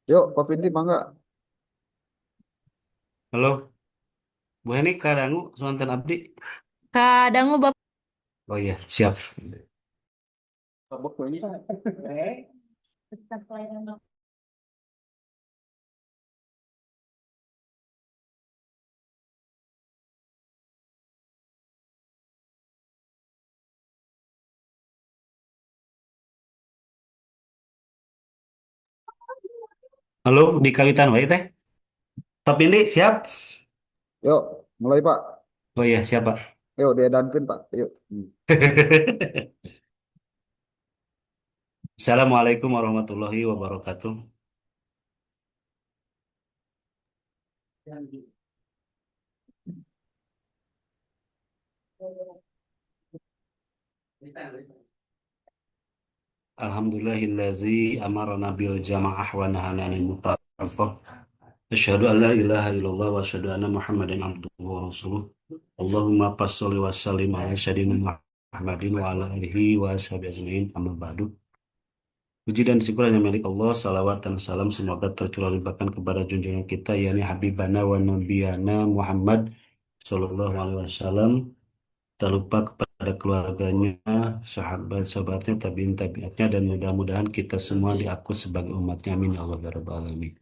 Yuk, Pak Pindi, mangga. Halo, Bu Heni kadangu sonten abdi. Kadang Bapak. Oh iya, siap. Halo, di kawitan wae teh. Tapi ini siap. Yuk, mulai Pak. Oh iya, siap, Pak. Yuk, diedankan Pak. Yuk. Assalamualaikum warahmatullahi wabarakatuh. Alhamdulillahillazi amarna bil jamaah wa nahana 'anil mufarraqah. Asyhadu an la ilaha illallah wa asyhadu anna Muhammadan abduhu wa rasuluh. Allahumma shalli wa sallim ala sayyidina Muhammadin wa ala alihi wa ashabihi ajmain. Amma ba'du. Puji dan syukur hanya milik Allah, salawat dan salam semoga tercurah limpahkan kepada junjungan kita, yakni Habibana wa Nabiyana Muhammad Sallallahu Alaihi Wasallam. Tak lupa kepada keluarganya, sahabat-sahabatnya, tabiin tabiatnya, dan mudah-mudahan kita semua diaku sebagai umatnya. Amin ya Allah ya Rabbal Alamin.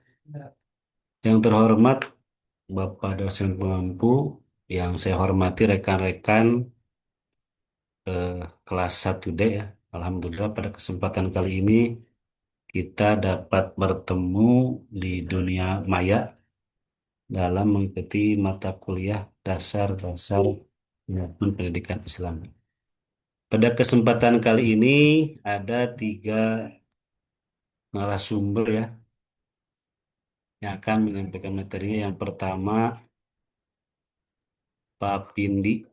Yang terhormat Bapak dosen pengampu, yang saya hormati rekan-rekan eh, kelas 1D ya. Alhamdulillah pada kesempatan kali ini kita dapat bertemu di dunia maya dalam mengikuti mata kuliah dasar-dasar pendidikan Islam. Pada kesempatan kali ini ada tiga narasumber ya yang akan menyampaikan materinya. Yang pertama Pak Pindi,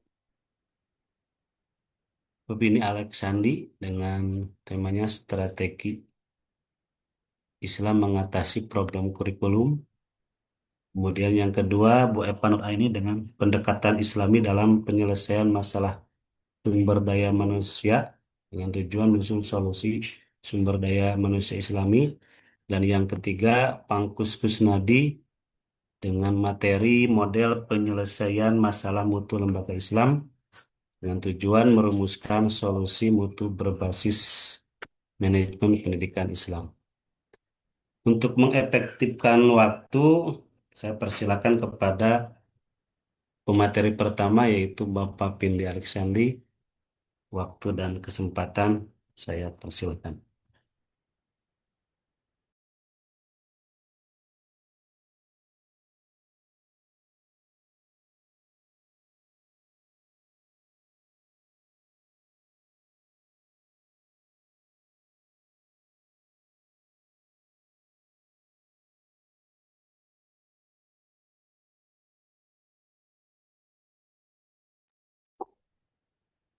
Pak Pindi Alexandi dengan temanya strategi Islam mengatasi problem kurikulum. Kemudian yang kedua Bu Eva Nur Aini dengan pendekatan Islami dalam penyelesaian masalah sumber daya manusia dengan tujuan menyusun solusi sumber daya manusia Islami. Dan yang ketiga, Pangkus Kusnadi dengan materi model penyelesaian masalah mutu lembaga Islam dengan tujuan merumuskan solusi mutu berbasis manajemen pendidikan Islam. Untuk mengefektifkan waktu, saya persilakan kepada pemateri pertama yaitu Bapak Pindi Alexandi. Waktu dan kesempatan saya persilakan.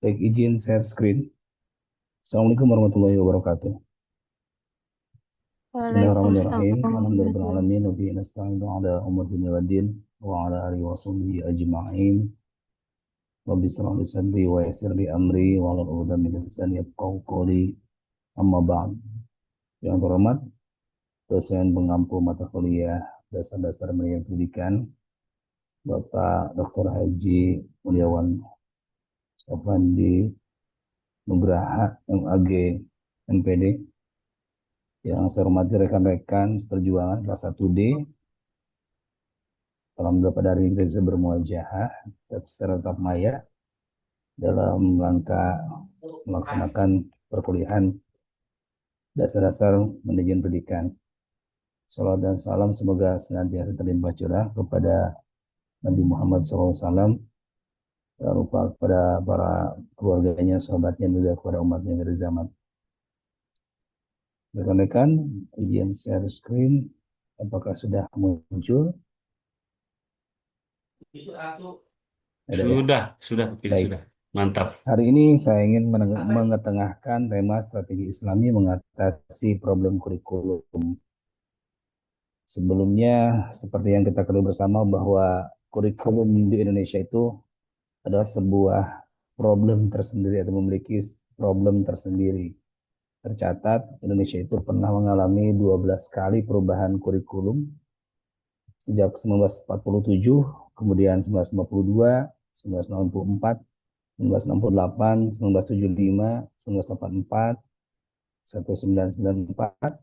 Baik, izin share screen. Assalamualaikum warahmatullahi wabarakatuh. Bismillahirrahmanirrahim. Waalaikumsalam warahmatullahi Alhamdulillahirrahmanirrahim. Wa bihi nasta'inu ala umur dunia wa din. Wa ala alihi wa sahbihi ajma'in. Rabbi shrah li sadri wa yassir li amri wa hlul 'uqdatam min lisani yafqahu qawli. Amma ba'd. Yang terhormat dosen pengampu mata kuliah dasar-dasar pendidikan pendidikan Bapak Dr. Haji Mulyawan Sofandi Nugraha MAG NPD. Yang saya hormati rekan-rekan seperjuangan kelas 1D. Alhamdulillah pada hari ini kita bisa bermuajahah secara tatap maya dalam rangka melaksanakan perkuliahan dasar-dasar manajemen pendidikan. Salam dan salam semoga senantiasa terlimpah curah kepada Nabi Muhammad SAW, dan lupa kepada para keluarganya, sahabatnya, juga kepada umatnya dari zaman. Rekan-rekan, izin share screen. Apakah sudah muncul? Ada ya? Sudah, pilih Baik. sudah. Mantap. Hari ini saya ingin mengetengahkan tema strategi Islami mengatasi problem kurikulum. Sebelumnya, seperti yang kita ketahui bersama bahwa kurikulum di Indonesia itu adalah sebuah problem tersendiri atau memiliki problem tersendiri. tercatat Indonesia itu pernah mengalami 12 kali perubahan kurikulum sejak 1947, kemudian 1952, 1964, 1968, 1975, 1984, 1994,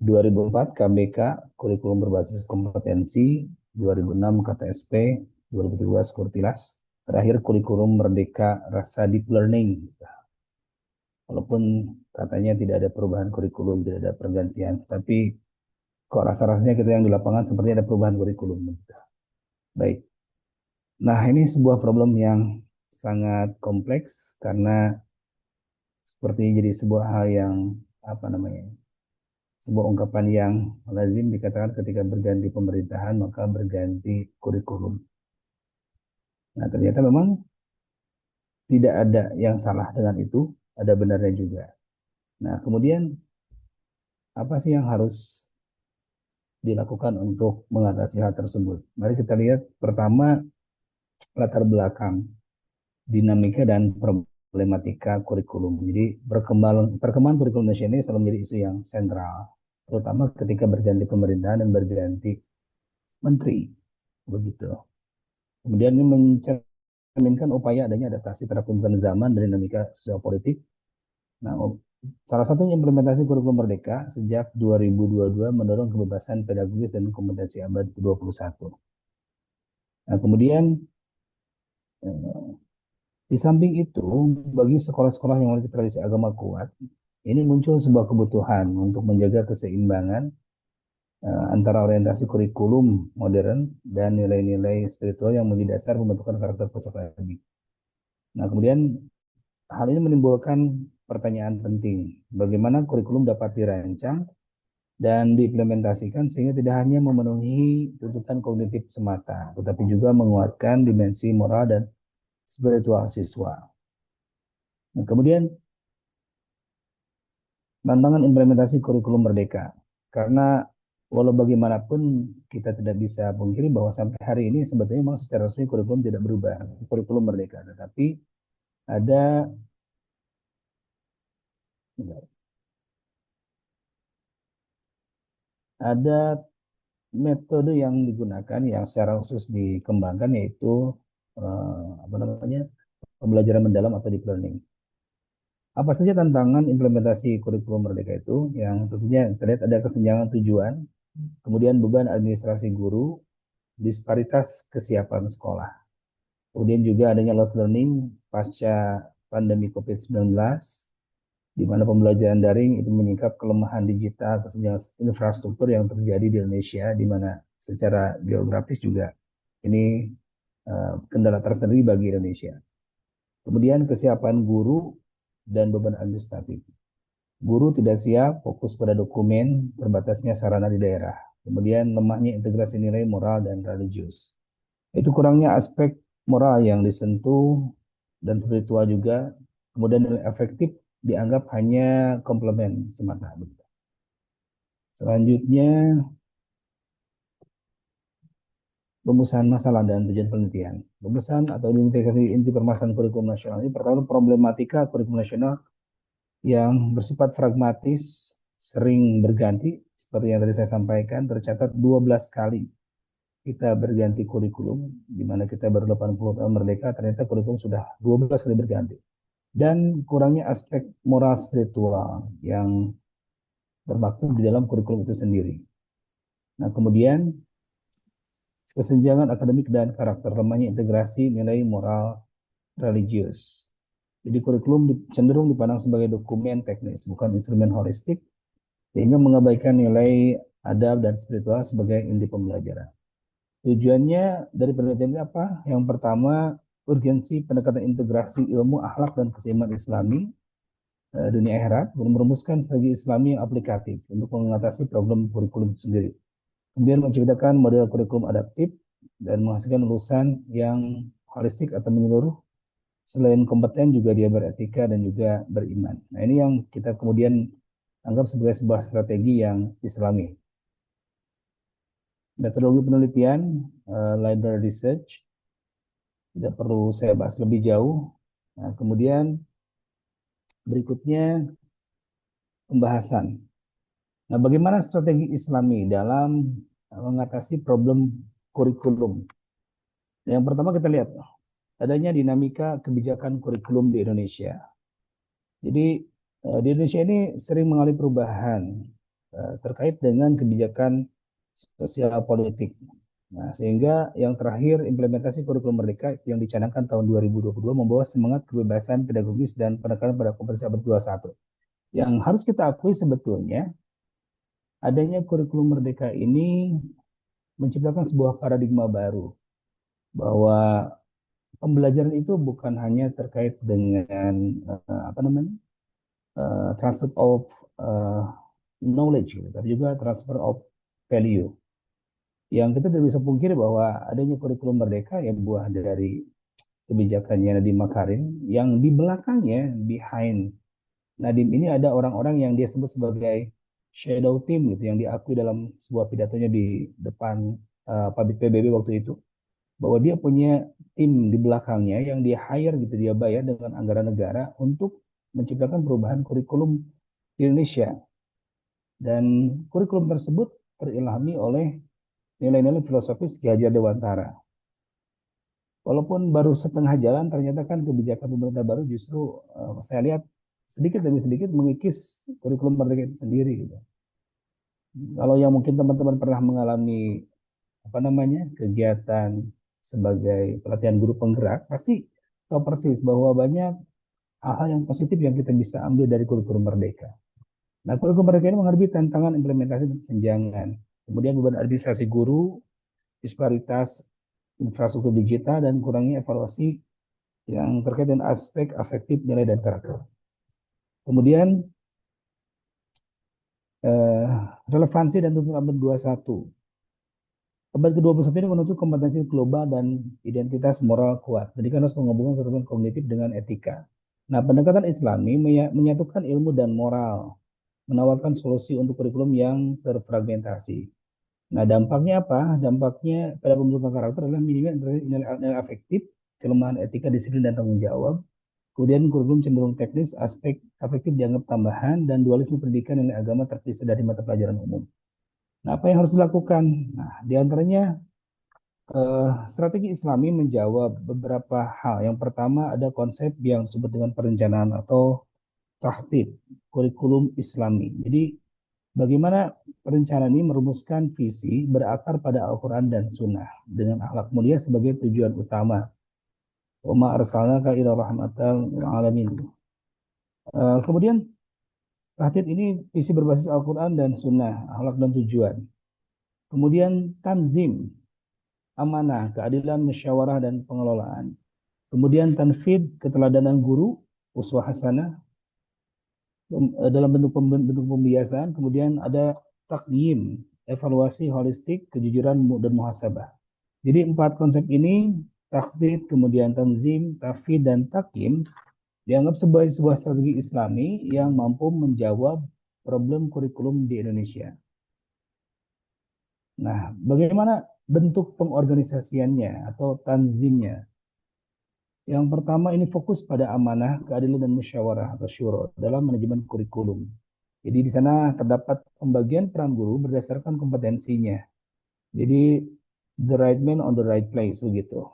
2004 KBK, kurikulum berbasis kompetensi, 2006 KTSP, 2013 Kurtilas, terakhir kurikulum merdeka rasa deep learning. Walaupun katanya tidak ada perubahan kurikulum, tidak ada pergantian, tapi kok rasa-rasanya kita yang di lapangan seperti ada perubahan kurikulum. Baik. Nah, ini sebuah problem yang sangat kompleks karena seperti jadi sebuah hal yang apa namanya? Sebuah ungkapan yang lazim dikatakan ketika berganti pemerintahan maka berganti kurikulum. Nah, ternyata memang tidak ada yang salah dengan itu, ada benarnya juga. Nah, kemudian apa sih yang harus dilakukan untuk mengatasi hal tersebut? Mari kita lihat pertama latar belakang dinamika dan problematika kurikulum. Jadi perkembangan kurikulum Indonesia ini selalu menjadi isu yang sentral, terutama ketika berganti pemerintahan dan berganti menteri, begitu. Kemudian ini mencerminkan upaya adanya adaptasi terhadap perkembangan zaman dan dinamika sosial politik. Nah, salah satu implementasi kurikulum merdeka sejak 2022 mendorong kebebasan pedagogis dan kompetensi abad ke-21. Nah, kemudian di samping itu, bagi sekolah-sekolah yang memiliki tradisi agama kuat, ini muncul sebuah kebutuhan untuk menjaga keseimbangan antara orientasi kurikulum modern dan nilai-nilai spiritual yang menjadi dasar pembentukan karakter peserta didik. Nah, kemudian hal ini menimbulkan pertanyaan penting, bagaimana kurikulum dapat dirancang dan diimplementasikan sehingga tidak hanya memenuhi tuntutan kognitif semata, tetapi juga menguatkan dimensi moral dan spiritual siswa. Nah, kemudian tantangan implementasi kurikulum merdeka, karena walau bagaimanapun kita tidak bisa pungkiri bahwa sampai hari ini sebetulnya memang secara resmi kurikulum tidak berubah, kurikulum merdeka, tetapi ada ada metode yang digunakan yang secara khusus dikembangkan yaitu apa namanya pembelajaran mendalam atau deep learning. Apa saja tantangan implementasi kurikulum merdeka itu? Yang tentunya terlihat ada kesenjangan tujuan, kemudian beban administrasi guru, disparitas kesiapan sekolah. Kemudian juga adanya loss learning pasca pandemi COVID-19, di mana pembelajaran daring itu menyingkap kelemahan digital, kesenjangan infrastruktur yang terjadi di Indonesia, di mana secara geografis juga ini kendala tersendiri bagi Indonesia. Kemudian kesiapan guru dan beban administratif. Guru tidak siap, fokus pada dokumen, terbatasnya sarana di daerah. Kemudian lemahnya integrasi nilai moral dan religius. Itu kurangnya aspek moral yang disentuh dan spiritual juga. Kemudian nilai efektif dianggap hanya komplement semata. Selanjutnya, rumusan masalah dan tujuan penelitian. Rumusan atau identifikasi inti permasalahan kurikulum nasional ini pertama problematika kurikulum nasional yang bersifat pragmatis, sering berganti, seperti yang tadi saya sampaikan, tercatat 12 kali kita berganti kurikulum, di mana kita baru 80 tahun merdeka, ternyata kurikulum sudah 12 kali berganti. Dan kurangnya aspek moral spiritual yang bermaksud di dalam kurikulum itu sendiri. Nah, kemudian kesenjangan akademik dan karakter, lemahnya integrasi nilai moral religius. Jadi kurikulum cenderung dipandang sebagai dokumen teknis, bukan instrumen holistik, sehingga mengabaikan nilai adab dan spiritual sebagai inti pembelajaran. Tujuannya dari penelitian ini apa? Yang pertama, urgensi pendekatan integrasi ilmu, akhlak, dan keseimbangan Islami dunia akhirat, merumuskan strategi Islami yang aplikatif untuk mengatasi problem kurikulum sendiri. Kemudian menciptakan model kurikulum adaptif dan menghasilkan lulusan yang holistik atau menyeluruh. Selain kompeten juga dia beretika dan juga beriman. Nah, ini yang kita kemudian anggap sebagai sebuah strategi yang Islami. Metodologi penelitian, library research, tidak perlu saya bahas lebih jauh. Nah, kemudian berikutnya pembahasan. Nah, bagaimana strategi Islami dalam mengatasi problem kurikulum? Yang pertama kita lihat adanya dinamika kebijakan kurikulum di Indonesia. Jadi di Indonesia ini sering mengalami perubahan terkait dengan kebijakan sosial politik. Nah, sehingga yang terakhir implementasi kurikulum Merdeka yang dicanangkan tahun 2022 membawa semangat kebebasan pedagogis dan penekanan pada kompetensi abad 21. Yang harus kita akui sebetulnya adanya kurikulum Merdeka ini menciptakan sebuah paradigma baru bahwa pembelajaran itu bukan hanya terkait dengan transfer of knowledge, gitu, tapi juga transfer of value. Yang kita tidak bisa pungkiri bahwa adanya kurikulum Merdeka yang buah dari kebijakannya Nadiem Makarim, yang di belakangnya, behind Nadiem ini ada orang-orang yang dia sebut sebagai shadow team, gitu, yang diakui dalam sebuah pidatonya di depan Pabrik PBB waktu itu, bahwa dia punya tim di belakangnya yang dia hire, gitu, dia bayar dengan anggaran negara untuk menciptakan perubahan kurikulum di Indonesia. Dan kurikulum tersebut terilhami oleh nilai-nilai filosofis Ki Hajar Dewantara. Walaupun baru setengah jalan, ternyata kan kebijakan pemerintah baru justru saya lihat sedikit demi sedikit mengikis kurikulum Merdeka itu sendiri, gitu. Kalau yang mungkin teman-teman pernah mengalami kegiatan sebagai pelatihan guru penggerak, pasti tahu persis bahwa banyak hal-hal yang positif yang kita bisa ambil dari kurikulum Merdeka. Nah, kurikulum Merdeka ini menghadapi tantangan implementasi dan kesenjangan. Kemudian beban administrasi guru, disparitas infrastruktur digital, dan kurangnya evaluasi yang terkait dengan aspek afektif nilai dan karakter. Kemudian relevansi dan tuntutan abad 21. Abad ke-21 ini menuntut kompetensi global dan identitas moral kuat. Jadi kan harus menghubungkan kehidupan kognitif dengan etika. Nah, pendekatan Islami menyatukan ilmu dan moral, menawarkan solusi untuk kurikulum yang terfragmentasi. Nah, dampaknya apa? Dampaknya pada pembentukan karakter adalah minimnya nilai afektif, kelemahan etika, disiplin, dan tanggung jawab. Kemudian kurikulum cenderung teknis, aspek afektif dianggap tambahan, dan dualisme pendidikan nilai agama terpisah dari mata pelajaran umum. Nah, apa yang harus dilakukan? Nah, diantaranya strategi Islami menjawab beberapa hal. Yang pertama ada konsep yang disebut dengan perencanaan atau tahtib, kurikulum Islami. Jadi bagaimana perencanaan ini merumuskan visi berakar pada Al-Quran dan Sunnah dengan akhlak mulia sebagai tujuan utama. Wa ma arsalnaka ila rahmatan lil alamin. Kemudian tahtib ini visi berbasis Al-Quran dan Sunnah, akhlak dan tujuan. Kemudian tanzim, amanah, keadilan, musyawarah, dan pengelolaan. Kemudian tanfid, keteladanan guru, uswah hasanah dalam bentuk pembiasaan. Kemudian ada takyim, evaluasi holistik, kejujuran, dan muhasabah. Jadi 4 konsep ini, takhdid, kemudian tanzim, tafid, dan takyim, dianggap sebagai sebuah strategi Islami yang mampu menjawab problem kurikulum di Indonesia. Nah, bagaimana bentuk pengorganisasiannya atau tanzimnya? Yang pertama ini fokus pada amanah, keadilan, dan musyawarah atau syuro dalam manajemen kurikulum. Jadi di sana terdapat pembagian peran guru berdasarkan kompetensinya. Jadi the right man on the right place, begitu.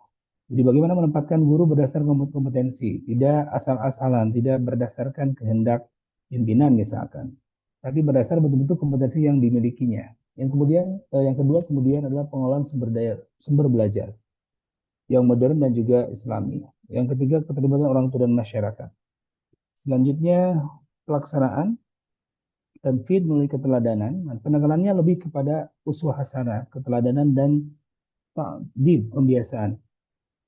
Jadi bagaimana menempatkan guru berdasarkan kompetensi, tidak asal-asalan, tidak berdasarkan kehendak pimpinan misalkan, tapi berdasar betul-betul kompetensi yang dimilikinya. Yang kedua adalah pengelolaan sumber belajar yang modern dan juga Islami. Yang ketiga, keterlibatan orang tua dan masyarakat. Selanjutnya, pelaksanaan tanfid melalui keteladanan. Penekanannya lebih kepada uswah hasanah, keteladanan, dan ta'dib, pembiasaan.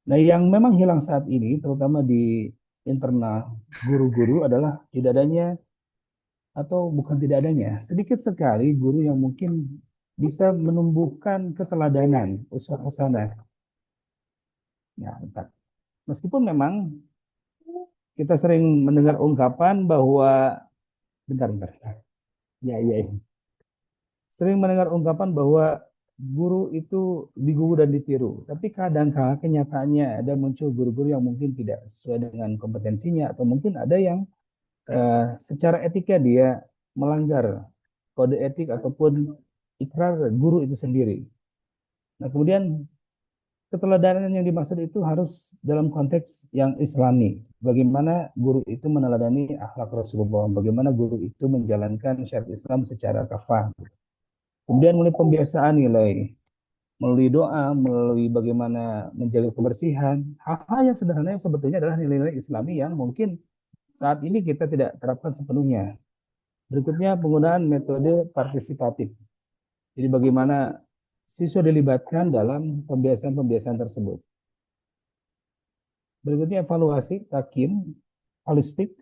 Nah, yang memang hilang saat ini, terutama di internal guru-guru, adalah tidak adanya, atau bukan tidak adanya, sedikit sekali guru yang mungkin bisa menumbuhkan keteladanan, uswah hasanah. Ya, bentar. Meskipun memang kita sering mendengar ungkapan bahwa, bentar. Ya. Sering mendengar ungkapan bahwa guru itu digugu dan ditiru. Tapi kadang-kadang kenyataannya ada muncul guru-guru yang mungkin tidak sesuai dengan kompetensinya, atau mungkin ada yang secara etika dia melanggar kode etik ataupun ikrar guru itu sendiri. Nah, kemudian keteladanan yang dimaksud itu harus dalam konteks yang Islami. Bagaimana guru itu meneladani akhlak Rasulullah, bagaimana guru itu menjalankan syariat Islam secara kafah. Kemudian mulai pembiasaan nilai, melalui doa, melalui bagaimana menjaga kebersihan, hal-hal yang sederhana yang sebetulnya adalah nilai-nilai Islami yang mungkin saat ini kita tidak terapkan sepenuhnya. Berikutnya penggunaan metode partisipatif. Jadi bagaimana siswa dilibatkan dalam pembiasaan-pembiasaan tersebut. Berikutnya evaluasi, takim, holistik,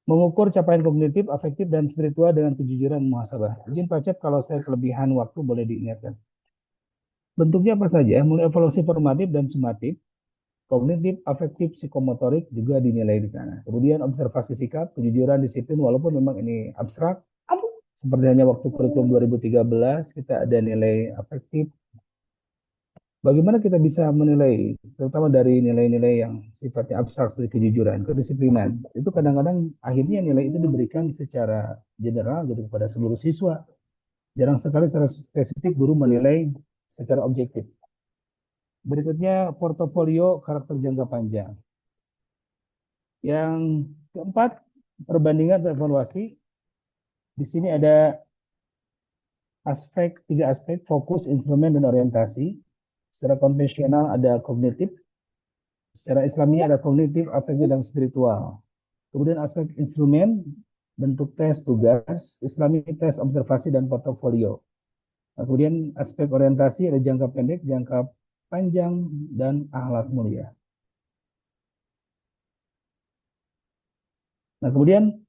mengukur capaian kognitif, afektif, dan spiritual dengan kejujuran muhasabah. Izin Pak Cep, kalau saya kelebihan waktu boleh diingatkan. Bentuknya apa saja? Mulai evaluasi formatif dan sumatif, kognitif, afektif, psikomotorik juga dinilai di sana. Kemudian observasi sikap, kejujuran, disiplin, walaupun memang ini abstrak, seperti hanya waktu kurikulum 2013 kita ada nilai afektif. Bagaimana kita bisa menilai, terutama dari nilai-nilai yang sifatnya abstrak seperti kejujuran, kedisiplinan. Itu kadang-kadang akhirnya nilai itu diberikan secara general gitu kepada seluruh siswa. Jarang sekali secara spesifik guru menilai secara objektif. Berikutnya portofolio karakter jangka panjang. Yang keempat, perbandingan dan evaluasi. Di sini ada tiga aspek, fokus, instrumen, dan orientasi. Secara konvensional ada kognitif, secara Islami ada kognitif, afektif, dan spiritual. Kemudian aspek instrumen, bentuk tes, tugas, Islami tes, observasi, dan portofolio. Nah, kemudian aspek orientasi ada jangka pendek, jangka panjang, dan akhlak mulia. Nah, kemudian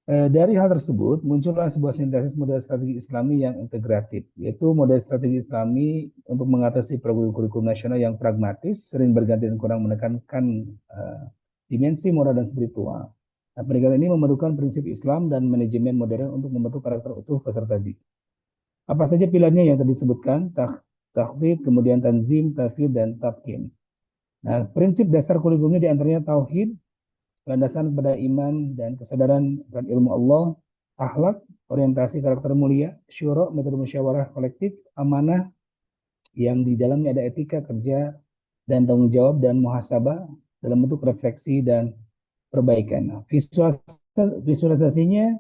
dari hal tersebut muncullah sebuah sintesis model strategi Islami yang integratif, yaitu model strategi Islami untuk mengatasi problem kurikulum nasional yang pragmatis, sering berganti dan kurang menekankan dimensi moral dan spiritual. Nah, pendekatan ini memerlukan prinsip Islam dan manajemen modern untuk membentuk karakter utuh peserta didik. Apa saja pilihannya yang tadi disebutkan? Tahdid, kemudian tanzim, tafid, dan tabkin. Nah, prinsip dasar kurikulumnya diantaranya tauhid, landasan pada iman dan kesadaran akan ilmu Allah, akhlak, orientasi karakter mulia, syuro, metode musyawarah kolektif, amanah, yang di dalamnya ada etika kerja dan tanggung jawab dan muhasabah dalam bentuk refleksi dan perbaikan. Nah, visualisasinya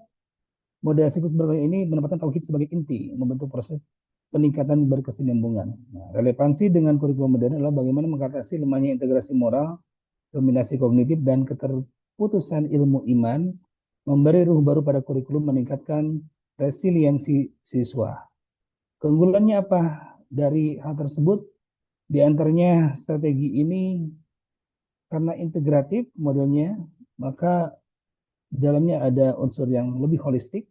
model siklus berkali ini menempatkan tauhid sebagai inti, membentuk proses peningkatan berkesinambungan. Nah, relevansi dengan kurikulum modern adalah bagaimana mengatasi lemahnya integrasi moral, dominasi kognitif, dan keterputusan ilmu iman, memberi ruh baru pada kurikulum, meningkatkan resiliensi siswa. Keunggulannya apa dari hal tersebut? Di antaranya strategi ini karena integratif modelnya, maka dalamnya ada unsur yang lebih holistik,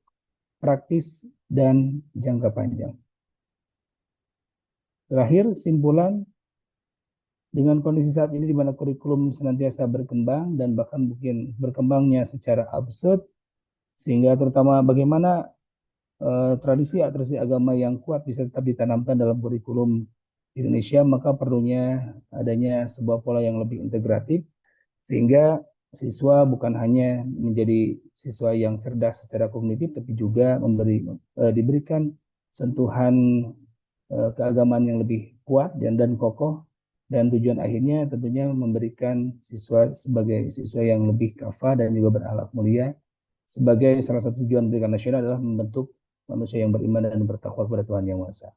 praktis, dan jangka panjang. Terakhir, simpulan, dengan kondisi saat ini di mana kurikulum senantiasa berkembang dan bahkan mungkin berkembangnya secara absurd, sehingga terutama bagaimana tradisi agama yang kuat bisa tetap ditanamkan dalam kurikulum Indonesia, maka perlunya adanya sebuah pola yang lebih integratif, sehingga siswa bukan hanya menjadi siswa yang cerdas secara kognitif, tapi juga diberikan sentuhan keagamaan yang lebih kuat dan kokoh, dan tujuan akhirnya tentunya memberikan siswa sebagai siswa yang lebih kafah dan juga berakhlak mulia. Sebagai salah satu tujuan pendidikan nasional adalah membentuk manusia yang beriman dan bertakwa kepada Tuhan Yang Maha Esa.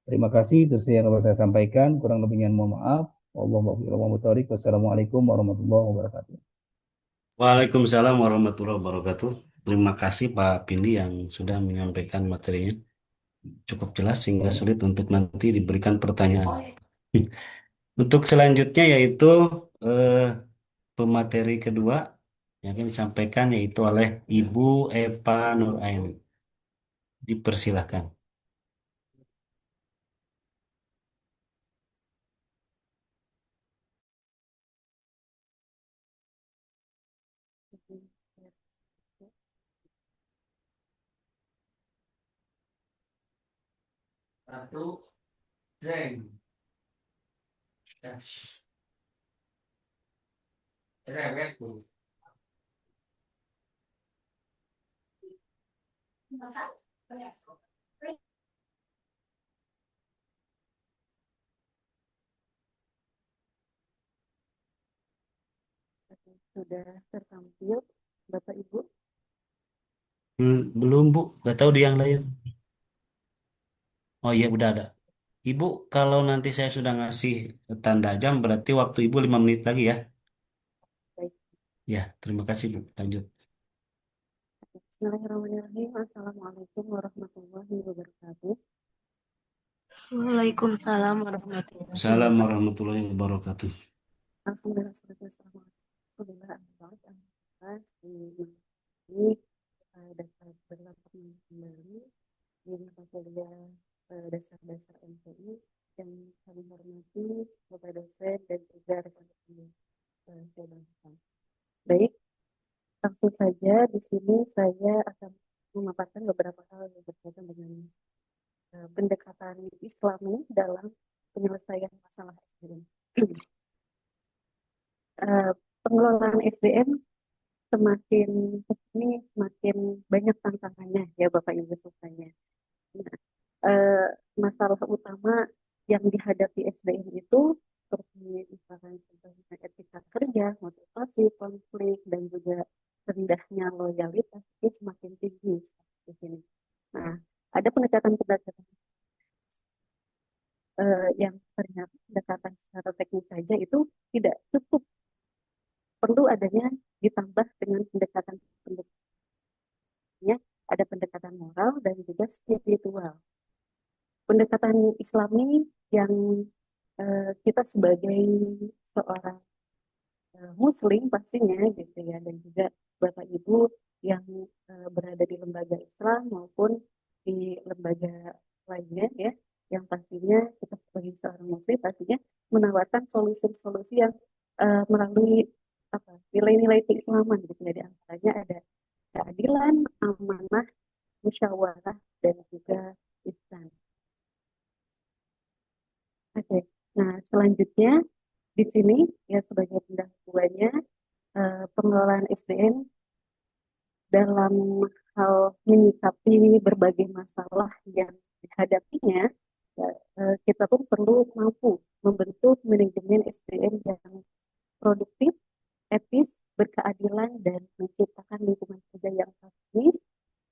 Terima kasih, terus yang dapat saya sampaikan, kurang lebihnya mohon maaf. Wassalamualaikum warahmatullahi wabarakatuh. Waalaikumsalam warahmatullahi wabarakatuh. Terima kasih Pak Pindi yang sudah menyampaikan materinya cukup jelas sehingga sulit untuk nanti diberikan pertanyaan. Untuk selanjutnya yaitu eh, pemateri kedua yang akan disampaikan yaitu oleh Ibu Eva Nuraini. Dipersilahkan. Satu, jeng, cerewet, Bu. Sudah tertampil, Bapak Ibu? Belum Bu, nggak tahu di yang lain. Oh iya udah ada. Ibu, kalau nanti saya sudah ngasih tanda jam, berarti waktu Ibu 5 menit lagi ya. Baik. Ya, terima kasih Bu. Lanjut. Bismillahirrahmanirrahim. Assalamualaikum warahmatullahi wabarakatuh. Waalaikumsalam warahmatullahi Salam wabarakatuh. warahmatullahi wabarakatuh. Alhamdulillah, salatu wassalamu ala Rasulillah, amma ba'd. Ini dapat berlaku kembali di mata kuliah dasar-dasar MTI yang kami hormati Bapak dosen dan juga rekan-rekan saya bangsa. Baik, langsung saja di sini saya akan memaparkan beberapa hal yang berkaitan dengan pendekatan Islami dalam penyelesaian masalah SDM. Pengelolaan SDM semakin ini semakin banyak tantangannya ya Bapak Ibu sekalian. Nah, masalah utama yang dihadapi SDM itu seperti misalkan contohnya etika kerja, motivasi, konflik, dan juga rendahnya loyalitas itu semakin tinggi di sini. Nah, ada pendekatan-pendekatan yang ternyata pendekatan secara teknis saja itu tidak cukup, perlu adanya ditambah dengan pendekatan-pendekatannya, ada pendekatan moral dan juga spiritual. Pendekatan Islami yang kita sebagai seorang Muslim pastinya gitu ya, dan juga Bapak Ibu yang berada di lembaga Islam maupun di lembaga lainnya ya, yang pastinya kita sebagai seorang Muslim pastinya menawarkan solusi-solusi yang melalui apa nilai-nilai keislaman gitu ya, di antaranya ada keadilan, amanah, musyawarah, dan juga ihsan. Oke, nah selanjutnya di sini ya sebagai pendahuluannya pengelolaan SDM dalam hal menyikapi berbagai masalah yang dihadapinya, ya, kita pun perlu mampu membentuk manajemen SDM yang produktif, etis, berkeadilan, dan menciptakan lingkungan kerja yang harmonis,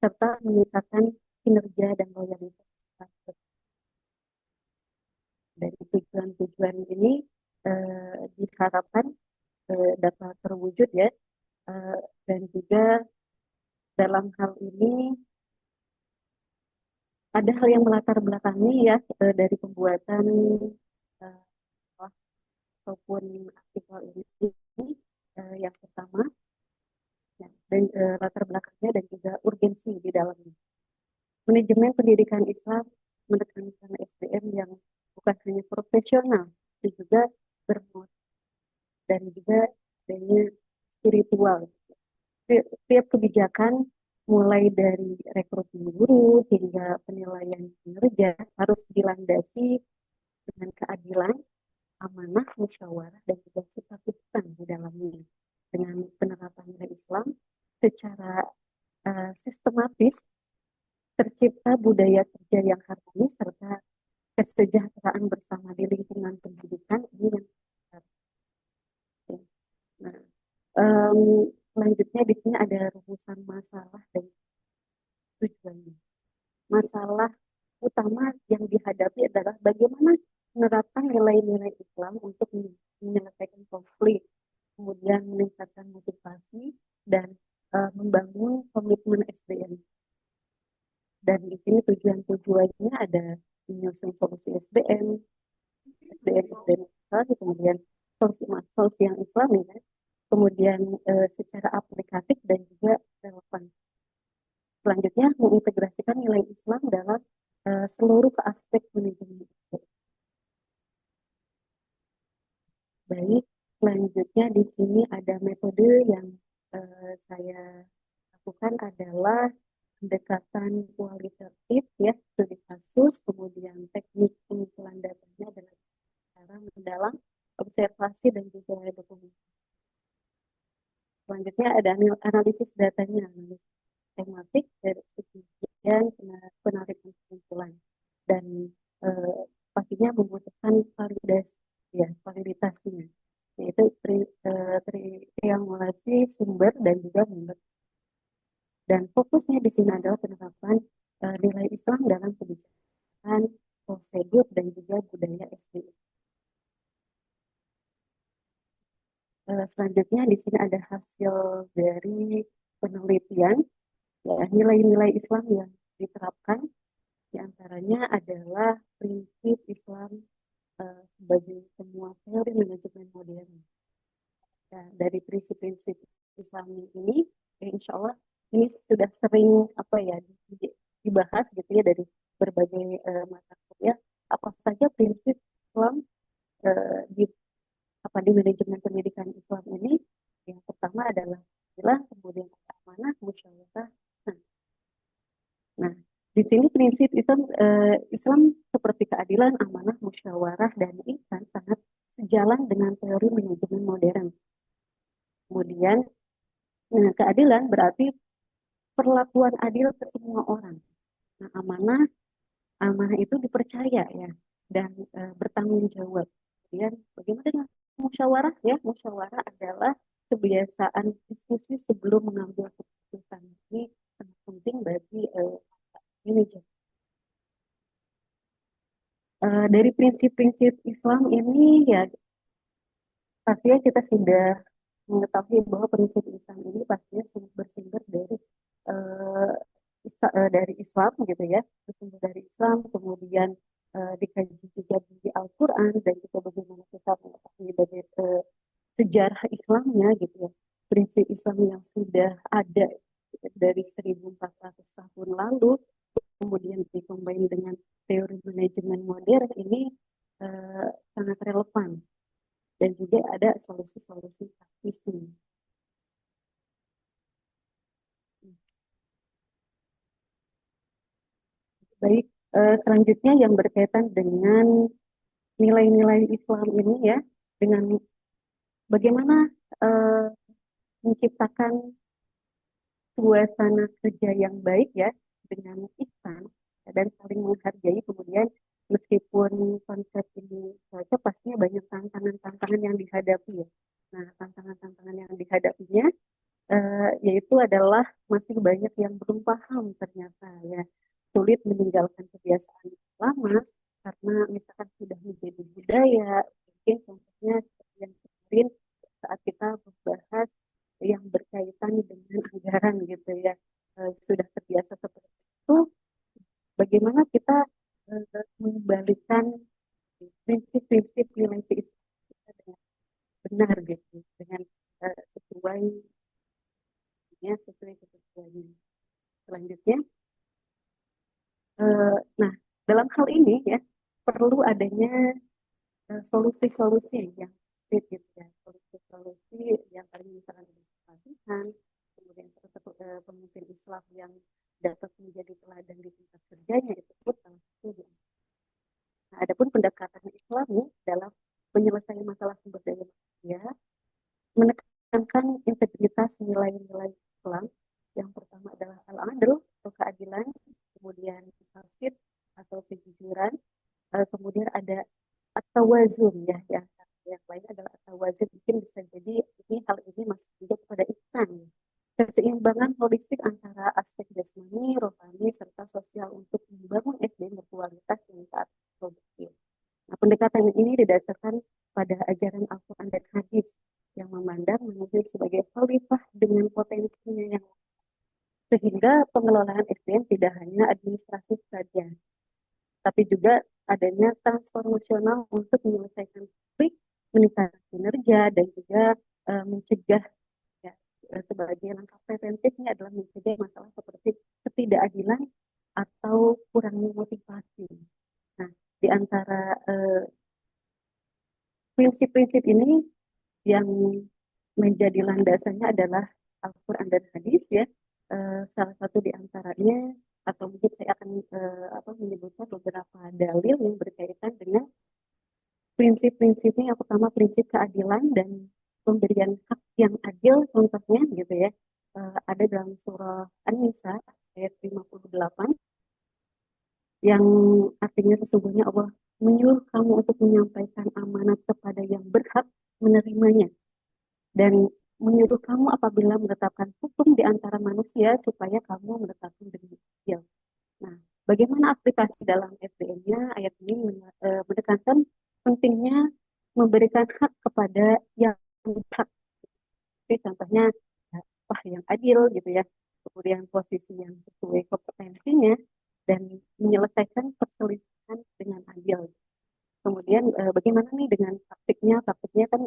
serta meningkatkan kinerja dan loyalitas. Dari tujuan-tujuan ini diharapkan dapat terwujud ya, dan juga dalam hal ini ada hal yang melatar belakangi ya dari pembuatan ataupun artikel ini. Yang pertama ya, dan latar belakangnya dan juga urgensi di dalamnya. Manajemen pendidikan Islam menekankan SDM yang bukan hanya profesional, tapi juga bermutu dan juga adanya spiritual. Setiap kebijakan mulai dari rekrutmen guru hingga penilaian kinerja harus dilandasi dengan keadilan, amanah, musyawarah, dan juga kepatuhan di dalamnya. Dengan penerapan nilai Islam secara sistematis, tercipta budaya kerja yang harmonis serta kesejahteraan bersama di lingkungan pendidikan ini yang nah, selanjutnya di sini ada rumusan masalah dan tujuannya. Masalah utama yang dihadapi adalah bagaimana menerapkan nilai-nilai Islam untuk menyelesaikan konflik, kemudian meningkatkan motivasi dan membangun komitmen SDM. Dan di sini tujuan-tujuannya ada menyusun solusi SDM, SDM kemudian solusi yang Islami, ya. Kemudian secara aplikatif dan juga relevan. Selanjutnya mengintegrasikan nilai Islam dalam seluruh aspek manajemen. Baik, selanjutnya di sini ada metode yang saya lakukan adalah pendekatan kualitatif ya, studi kasus, kemudian teknik pengumpulan datanya adalah cara mendalam observasi dan juga dokumentasi. Selanjutnya ada analisis datanya, analisis tematik dari studi sumber dan juga member. Dan fokusnya di sini adalah penerapan nilai Islam dalam kebijakan, prosedur, dan juga budaya SDM. Selanjutnya di sini ada hasil dari penelitian, ya, nilai-nilai Islam yang diterapkan, diantaranya adalah prinsip Islam sebagai semua teori manajemen modern. Nah, dari prinsip-prinsip Islam ini, insya Allah ini sudah sering dibahas gitu ya dari berbagai mata kuliah. Apa saja prinsip Islam di manajemen pendidikan Islam ini? Yang pertama adalah kemudian amanah, musyawarah. Nah, di sini prinsip Islam seperti keadilan, amanah, musyawarah, dan ihsan sangat sejalan dengan teori manajemen modern. Kemudian, keadilan berarti perlakuan adil ke semua orang. Nah, amanah itu dipercaya ya dan bertanggung jawab. Kemudian, bagaimana dengan musyawarah ya? Musyawarah adalah kebiasaan diskusi sebelum mengambil keputusan. Ini sangat penting bagi manajer. Dari prinsip-prinsip Islam ini ya pastinya kita sudah mengetahui bahwa prinsip Islam ini pastinya bersumber dari Islam gitu ya, bersumber dari Islam, kemudian dikaji juga di Al-Quran dan juga bagaimana kita mengetahui dari sejarah Islamnya gitu ya, prinsip Islam yang sudah ada dari 1400 tahun lalu, kemudian dikombin dengan teori manajemen modern ini sangat relevan dan juga ada solusi-solusi praktisnya. Baik, selanjutnya yang berkaitan dengan nilai-nilai Islam ini ya, dengan bagaimana menciptakan suasana kerja yang baik ya, dengan ihsan dan saling menghargai. Kemudian meskipun konsep ini cocok, pastinya banyak tantangan-tantangan yang dihadapi ya. Nah, tantangan-tantangan yang dihadapinya yaitu adalah masih banyak yang belum paham ternyata ya, sulit meninggalkan kebiasaan lama karena misalkan sudah menjadi budaya. Mungkin contohnya seperti yang kemarin saat kita membahas yang berkaitan dengan anggaran gitu ya, sudah terbiasa seperti itu. Bagaimana kita mengembalikan prinsip-prinsip nilai Islam kita dengan benar gitu, dengan sesuai kesesuaiannya. Selanjutnya, nah dalam hal ini ya perlu adanya solusi-solusi yang gitu ya, solusi-solusi yang paling misalkan pelatihan, kemudian pemimpin Islam yang dapat menjadi teladan di tingkat kerjanya itu pun salah satu. Nah, adapun pendekatan Islami dalam penyelesaian masalah sumber daya manusia menekankan integritas nilai-nilai Islam. Yang pertama adalah al-adl atau keadilan, kemudian fasid atau kejujuran, kemudian ada at-tawazun ya, yang lain adalah at-tawazun. Mungkin bisa jadi hal ini masuk juga kepada ihsan, keseimbangan holistik antara aspek jasmani, rohani, serta sosial untuk membangun SDM berkualitas yang saat produktif. Nah, pendekatan ini didasarkan pada ajaran Al-Quran dan Hadis yang memandang manusia sebagai khalifah dengan potensinya yang sehingga pengelolaan SDM tidak hanya administratif saja, tapi juga adanya transformasional untuk menyelesaikan konflik, meningkatkan kinerja, dan juga mencegah ya, sebagai langkah preventifnya adalah mencegah masalah seperti ketidakadilan atau kurangnya motivasi. Nah, di antara prinsip-prinsip ini yang menjadi landasannya adalah Al-Quran dan Hadis ya. Salah satu di antaranya, atau mungkin saya akan menyebutkan beberapa dalil yang berkaitan dengan prinsip-prinsipnya. Yang pertama prinsip keadilan dan pemberian hak yang adil, contohnya gitu ya, ada dalam surah An-Nisa ayat 58 yang artinya sesungguhnya Allah menyuruh kamu untuk menyampaikan amanat kepada yang berhak menerimanya dan menyuruh kamu apabila menetapkan hukum di antara manusia supaya kamu menetapkan demi adil. Nah, bagaimana aplikasi dalam SDM-nya? Ayat ini menekankan pentingnya memberikan hak kepada yang hak. Oke, contohnya apa yang adil gitu ya, kemudian posisi yang sesuai kompetensinya dan menyelesaikan perselisihan dengan adil. Kemudian bagaimana nih dengan praktiknya? Praktiknya kan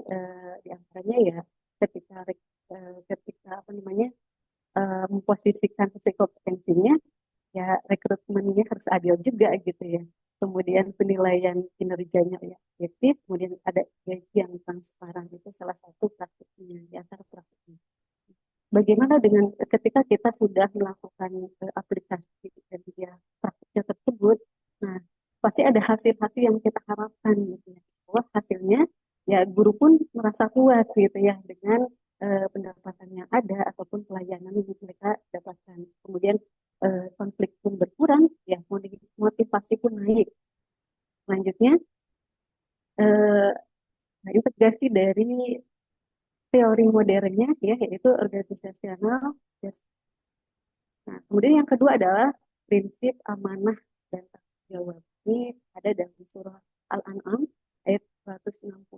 diantaranya ya ketika ketika apa namanya memposisikan sesuai kompetensinya, ya rekrutmennya harus adil juga gitu ya. Kemudian penilaian kinerjanya ya objektif, kemudian ada gaji yang transparan, itu salah satu praktiknya di antara praktiknya. Bagaimana dengan ketika kita sudah melakukan aplikasi dan dia praktiknya tersebut, nah pasti ada hasil-hasil yang kita harapkan gitu ya. Bahwa hasilnya ya guru pun merasa puas gitu ya dengan pendapatan yang ada ataupun pelayanan yang mereka dapatkan. Kemudian konflik pun berkurang, ya motivasi pun naik. Selanjutnya eh, integrasi dari teori modernnya ya yaitu organisasional. Nah, kemudian yang kedua adalah prinsip amanah dan tanggung jawab. Ini ada dalam surah Al-An'am ayat 165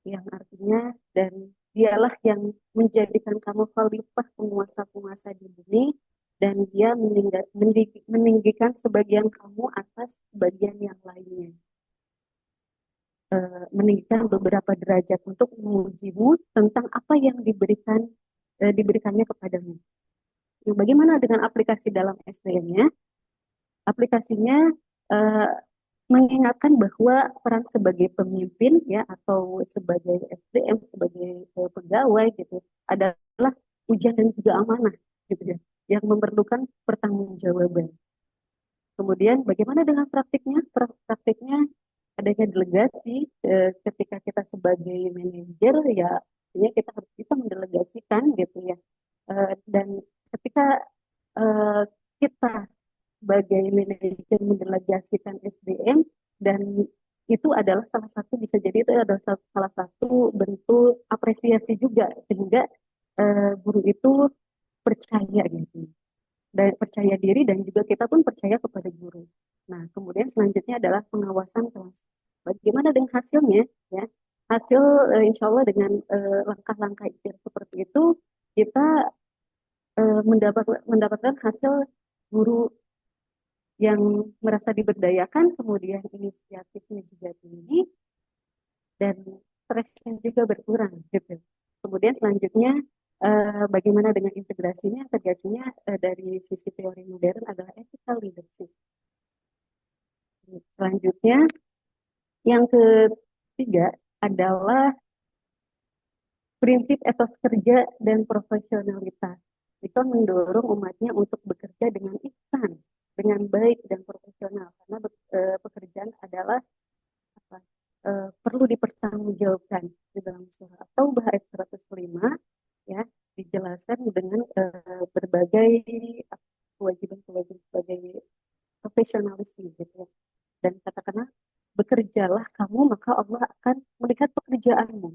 yang artinya dan dialah yang menjadikan kamu khalifah penguasa-penguasa di bumi dan dia meninggikan sebagian kamu atas sebagian yang lainnya. Meninggikan beberapa derajat untuk mengujimu tentang apa yang diberikannya kepadamu. Nah, bagaimana dengan aplikasi dalam SDM-nya? Aplikasinya eh, mengingatkan bahwa peran sebagai pemimpin ya atau sebagai SDM sebagai pegawai gitu adalah ujian dan juga amanah gitu ya yang memerlukan pertanggungjawaban. Kemudian bagaimana dengan praktiknya? Praktiknya adanya delegasi ketika kita sebagai manajer ya artinya kita harus bisa mendelegasikan gitu ya. Dan ketika eh, kita sebagai manajer mendelegasikan SDM dan itu adalah salah satu bisa jadi itu adalah salah satu bentuk apresiasi juga sehingga guru itu percaya gitu dan percaya diri dan juga kita pun percaya kepada guru. Nah, kemudian selanjutnya adalah pengawasan kelas. Bagaimana dengan hasilnya ya? Hasil insya Allah dengan langkah-langkah ikhtiar seperti itu kita mendapatkan hasil guru yang merasa diberdayakan, kemudian inisiatifnya juga tinggi, dan stresnya juga berkurang gitu. Kemudian selanjutnya bagaimana dengan integrasinya? Integrasinya dari sisi teori modern adalah ethical leadership. Selanjutnya yang ketiga adalah prinsip etos kerja dan profesionalitas. Itu mendorong umatnya untuk bekerja dengan ihsan, dengan baik dan profesional karena pekerjaan adalah apa, perlu dipertanggungjawabkan di dalam surah At-Taubah ayat 105 ya dijelaskan dengan berbagai kewajiban-kewajiban sebagai profesionalisme gitu ya. Dan katakanlah bekerjalah kamu maka Allah akan melihat pekerjaanmu.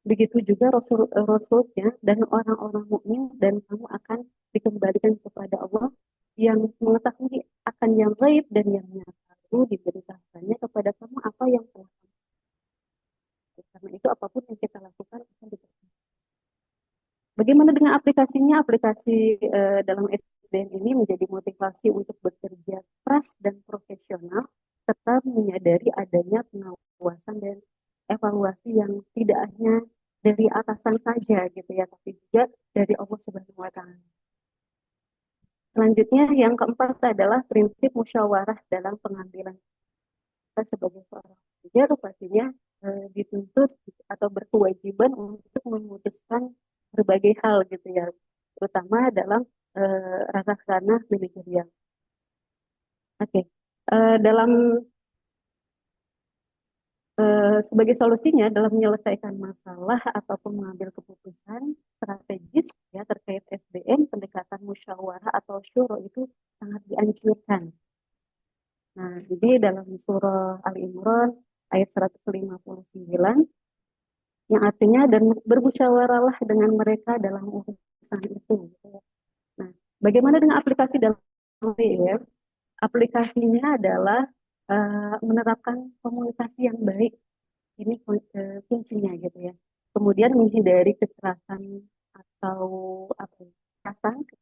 Begitu juga Rasulnya dan orang-orang mukmin dan kamu akan dikembalikan kepada Allah yang mengetahui akan yang gaib dan yang nyata. Lalu diberitakannya kepada kamu apa yang telah kamu lakukan. Karena itu apapun yang kita lakukan akan diberitakan. Bagaimana dengan aplikasinya? Aplikasi dalam SDM ini menjadi motivasi untuk bekerja keras dan profesional, serta menyadari adanya pengawasan dan evaluasi yang tidak hanya dari atasan saja gitu ya, tapi juga dari Allah Subhanahu wa Ta'ala. Selanjutnya yang keempat adalah prinsip musyawarah dalam pengambilan. Kita sebagai seorang manajer pastinya dituntut atau berkewajiban untuk memutuskan berbagai hal gitu ya, terutama dalam ranah-ranah manajerial. Oke, dalam sebagai solusinya dalam menyelesaikan masalah ataupun mengambil keputusan strategis ya terkait SDM, pendekatan musyawarah atau syuro itu sangat dianjurkan. Nah, jadi dalam surah Al Imran ayat 159 yang artinya dan bermusyawarahlah dengan mereka dalam urusan itu. Gitu ya. Nah, bagaimana dengan aplikasi dalam WF? Aplikasinya adalah menerapkan komunikasi yang baik. Ini kuncinya gitu ya. Kemudian menghindari kekerasan atau apa ya,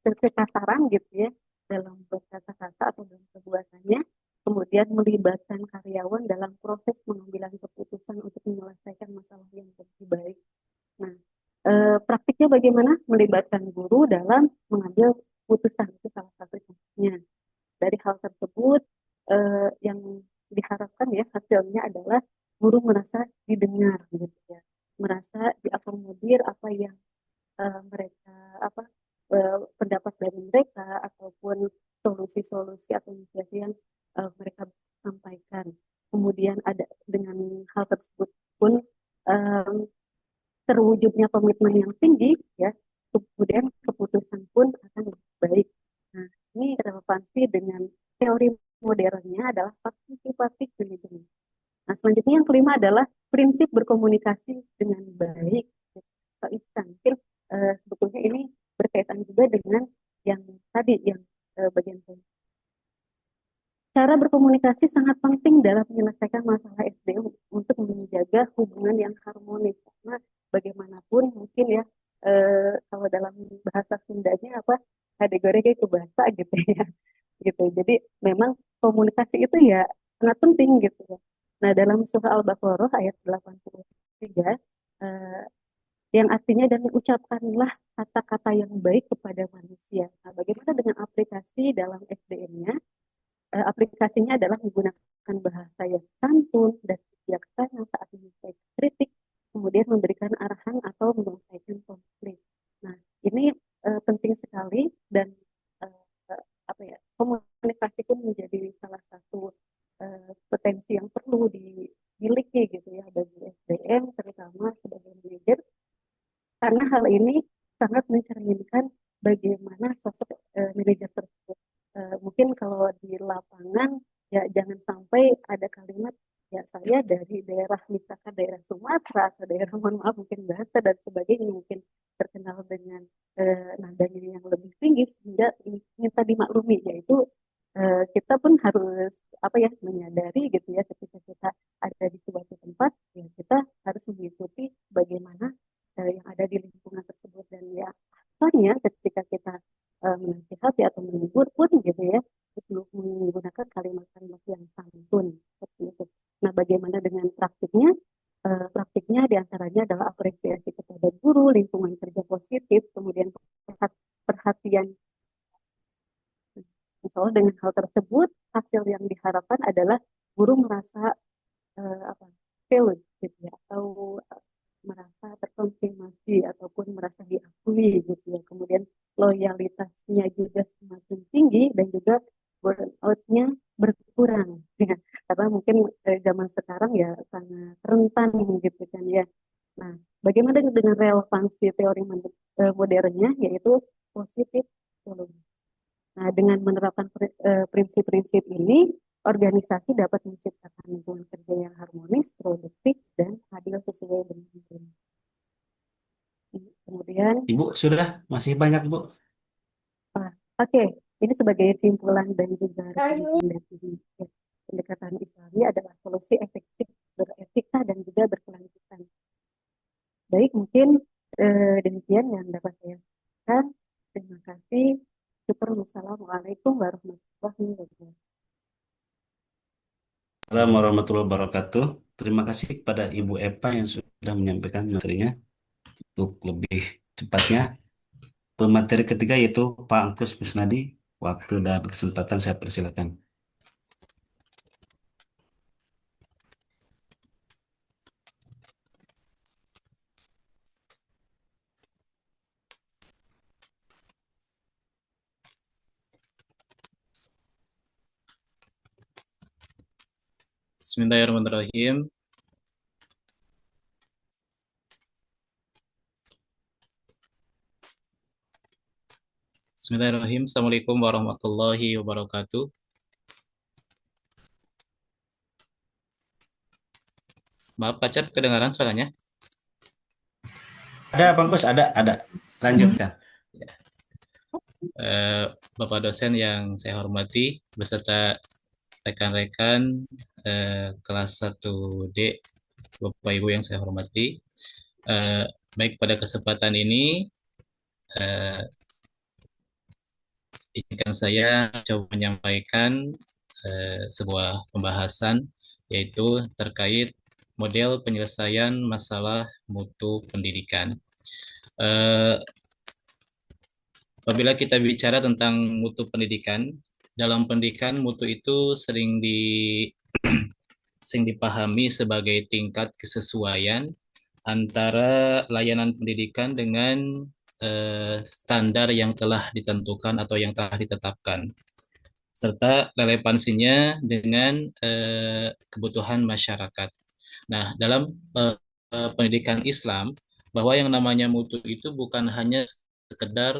kekasaran gitu ya dalam berkata-kata atau dalam perbuatannya. Kemudian melibatkan karyawan dalam proses pengambilan keputusan untuk menyelesaikan masalah yang lebih baik. Nah, praktiknya bagaimana? Melibatkan guru dalam mengambil keputusan itu salah satu contohnya. Dari hal tersebut, yang diharapkan ya hasilnya adalah guru merasa didengar gitu ya, merasa diakomodir apa yang mereka apa pendapat dari mereka ataupun solusi-solusi atau inisiatif yang mereka sampaikan. Kemudian ada dengan hal tersebut pun um, terwujudnya komitmen yang tinggi ya, kemudian keputusan pun akan lebih baik. Nah, ini relevansi dengan teori modernnya adalah participative management. Nah, selanjutnya yang kelima adalah prinsip berkomunikasi dengan baik. Pak Ihsan, mungkin sebetulnya ini berkaitan juga dengan yang tadi, yang bagian cara berkomunikasi sangat penting dalam menyelesaikan masalah SDM untuk menjaga hubungan yang harmonis. Karena bagaimanapun mungkin ya, kalau dalam bahasa Sundanya apa, kategori ke bahasa gitu ya. Gitu. Jadi memang komunikasi itu ya sangat penting gitu ya. Nah, dalam surah Al-Baqarah ayat 83, yang artinya dan ucapkanlah kata-kata yang baik kepada manusia. Nah, bagaimana dengan aplikasi dalam SDM-nya? Aplikasinya adalah menggunakan bahasa yang santun dan bijaksana saat menyampaikan kritik, kemudian memberikan arahan atau menyelesaikan konflik. Nah, ini penting sekali dan apa ya, komunikasi pun menjadi salah satu potensi yang perlu dimiliki gitu ya bagi SDM terutama sebagai manajer, karena hal ini sangat mencerminkan bagaimana sosok manajer tersebut. Mungkin kalau di lapangan ya jangan sampai ada kalimat ya saya dari daerah misalkan daerah Sumatera atau daerah mohon maaf mungkin bahasa dan sebagainya mungkin terkenal dengan nadanya yang lebih tinggi sehingga minta dimaklumi, yaitu kita pun harus apa ya menyadari gitu ya ketika kita ada di suatu tempat ya kita harus mengikuti bagaimana yang ada di lingkungan tersebut, dan ya asalnya ketika kita menasihati atau menegur pun gitu ya terus menggunakan kalimat-kalimat yang santun seperti itu. Nah, bagaimana dengan praktiknya? Praktiknya diantaranya adalah apresiasi kepada guru, lingkungan kerja positif, kemudian perhatian. Insya Allah dengan hal tersebut hasil yang diharapkan adalah guru merasa apa valued gitu ya, atau merasa terkonfirmasi ataupun merasa diakui gitu ya. Kemudian loyalitasnya juga semakin tinggi dan juga burnout-nya berkurang ya. Karena mungkin zaman sekarang ya sangat rentan gitu kan ya. Nah, bagaimana dengan relevansi teori modernnya yaitu positif psychology. Nah, dengan menerapkan prinsip-prinsip ini, organisasi dapat menciptakan lingkungan kerja yang harmonis, produktif, dan adil sesuai dengan hukum. Kemudian, Ibu sudah masih banyak Bu. oke, ini sebagai simpulan dan juga rekomendasi pendekatan Islami adalah solusi efektif, beretika, dan juga berkelanjutan. Baik, mungkin demikian yang dapat saya sampaikan. Terima kasih. Assalamualaikum warahmatullahi wabarakatuh. Assalamualaikum warahmatullahi wabarakatuh. Terima kasih kepada Ibu Epa yang sudah menyampaikan materinya. Untuk lebih cepatnya, pemateri ketiga yaitu Pak Angkus Kusnadi. Waktu dan kesempatan saya persilakan. Bismillahirrahmanirrahim. Bismillahirrahmanirrahim. Assalamualaikum warahmatullahi wabarakatuh. Maaf, Pacat, kedengaran suaranya? Ada Bang Bos, ada. Lanjutkan. Eh, Bapak dosen yang saya hormati, beserta rekan-rekan kelas 1D, Bapak Ibu yang saya hormati. Baik, pada kesempatan ini eh, izinkan saya coba menyampaikan sebuah pembahasan yaitu terkait model penyelesaian masalah mutu pendidikan. Eh, Apabila kita bicara tentang mutu pendidikan, dalam pendidikan mutu itu sering dipahami sebagai tingkat kesesuaian antara layanan pendidikan dengan standar yang telah ditentukan atau yang telah ditetapkan, serta relevansinya dengan kebutuhan masyarakat. Nah, dalam pendidikan Islam, bahwa yang namanya mutu itu bukan hanya sekedar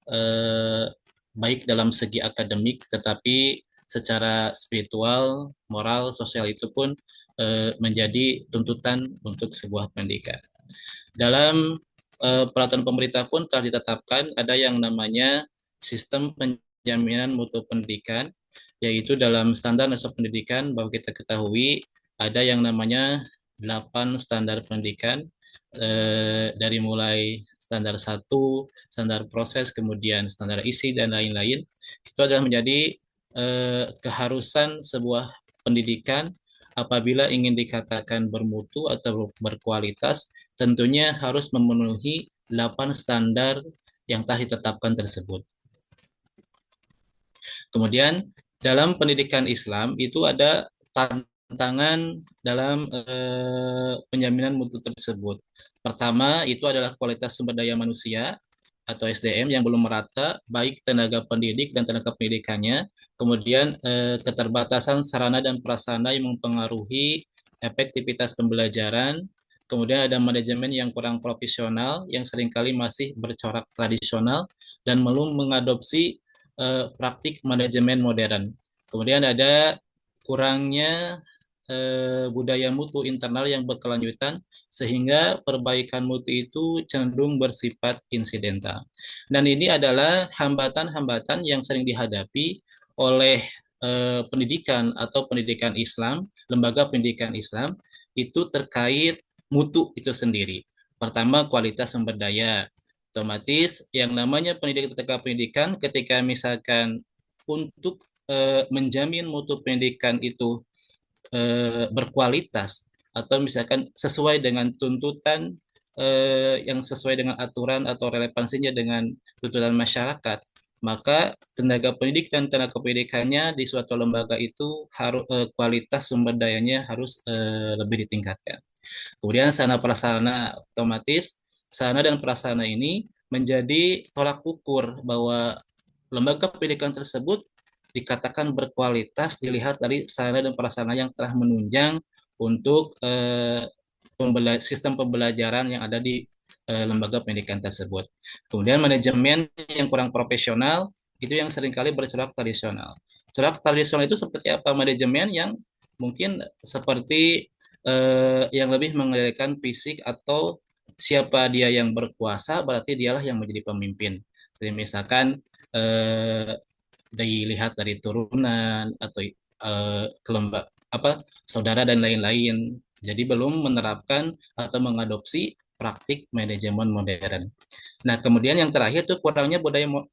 eh, baik dalam segi akademik, tetapi secara spiritual, moral, sosial itu pun menjadi tuntutan untuk sebuah pendidikan. Dalam peraturan pemerintah pun telah ditetapkan ada yang namanya sistem penjaminan mutu pendidikan, yaitu dalam standar nasional pendidikan bahwa kita ketahui ada yang namanya 8 standar pendidikan, dari mulai standar 1, standar proses, kemudian standar isi, dan lain-lain. Itu adalah menjadi keharusan sebuah pendidikan apabila ingin dikatakan bermutu atau berkualitas, tentunya harus memenuhi 8 standar yang telah ditetapkan tersebut. Kemudian dalam pendidikan Islam itu ada tantangan dalam penjaminan mutu tersebut. Pertama itu adalah kualitas sumber daya manusia atau SDM yang belum merata, baik tenaga pendidik dan tenaga pendidikannya. Kemudian keterbatasan sarana dan prasarana yang mempengaruhi efektivitas pembelajaran. Kemudian ada manajemen yang kurang profesional, yang seringkali masih bercorak tradisional dan belum mengadopsi praktik manajemen modern. Kemudian ada kurangnya budaya mutu internal yang berkelanjutan, sehingga perbaikan mutu itu cenderung bersifat insidental. Dan ini adalah hambatan-hambatan yang sering dihadapi oleh pendidikan atau pendidikan Islam, lembaga pendidikan Islam, itu terkait mutu itu sendiri. Pertama, kualitas sumber daya. Otomatis yang namanya pendidikan ketika misalkan untuk menjamin mutu pendidikan itu berkualitas atau misalkan sesuai dengan tuntutan yang sesuai dengan aturan atau relevansinya dengan tuntutan masyarakat, maka tenaga pendidik dan tenaga pendidikannya di suatu lembaga itu harus kualitas sumber dayanya harus lebih ditingkatkan. Kemudian sarana prasarana, otomatis sarana dan prasarana ini menjadi tolak ukur bahwa lembaga pendidikan tersebut dikatakan berkualitas dilihat dari sarana dan prasarana yang telah menunjang untuk sistem pembelajaran yang ada di lembaga pendidikan tersebut. Kemudian manajemen yang kurang profesional itu yang seringkali bercorak tradisional. Corak tradisional itu seperti apa? Manajemen yang mungkin seperti yang lebih mengendalikan fisik atau siapa dia yang berkuasa berarti dialah yang menjadi pemimpin. Jadi misalkan dilihat dari turunan atau saudara dan lain-lain. Jadi belum menerapkan atau mengadopsi praktik manajemen modern. Nah, kemudian yang terakhir itu kurangnya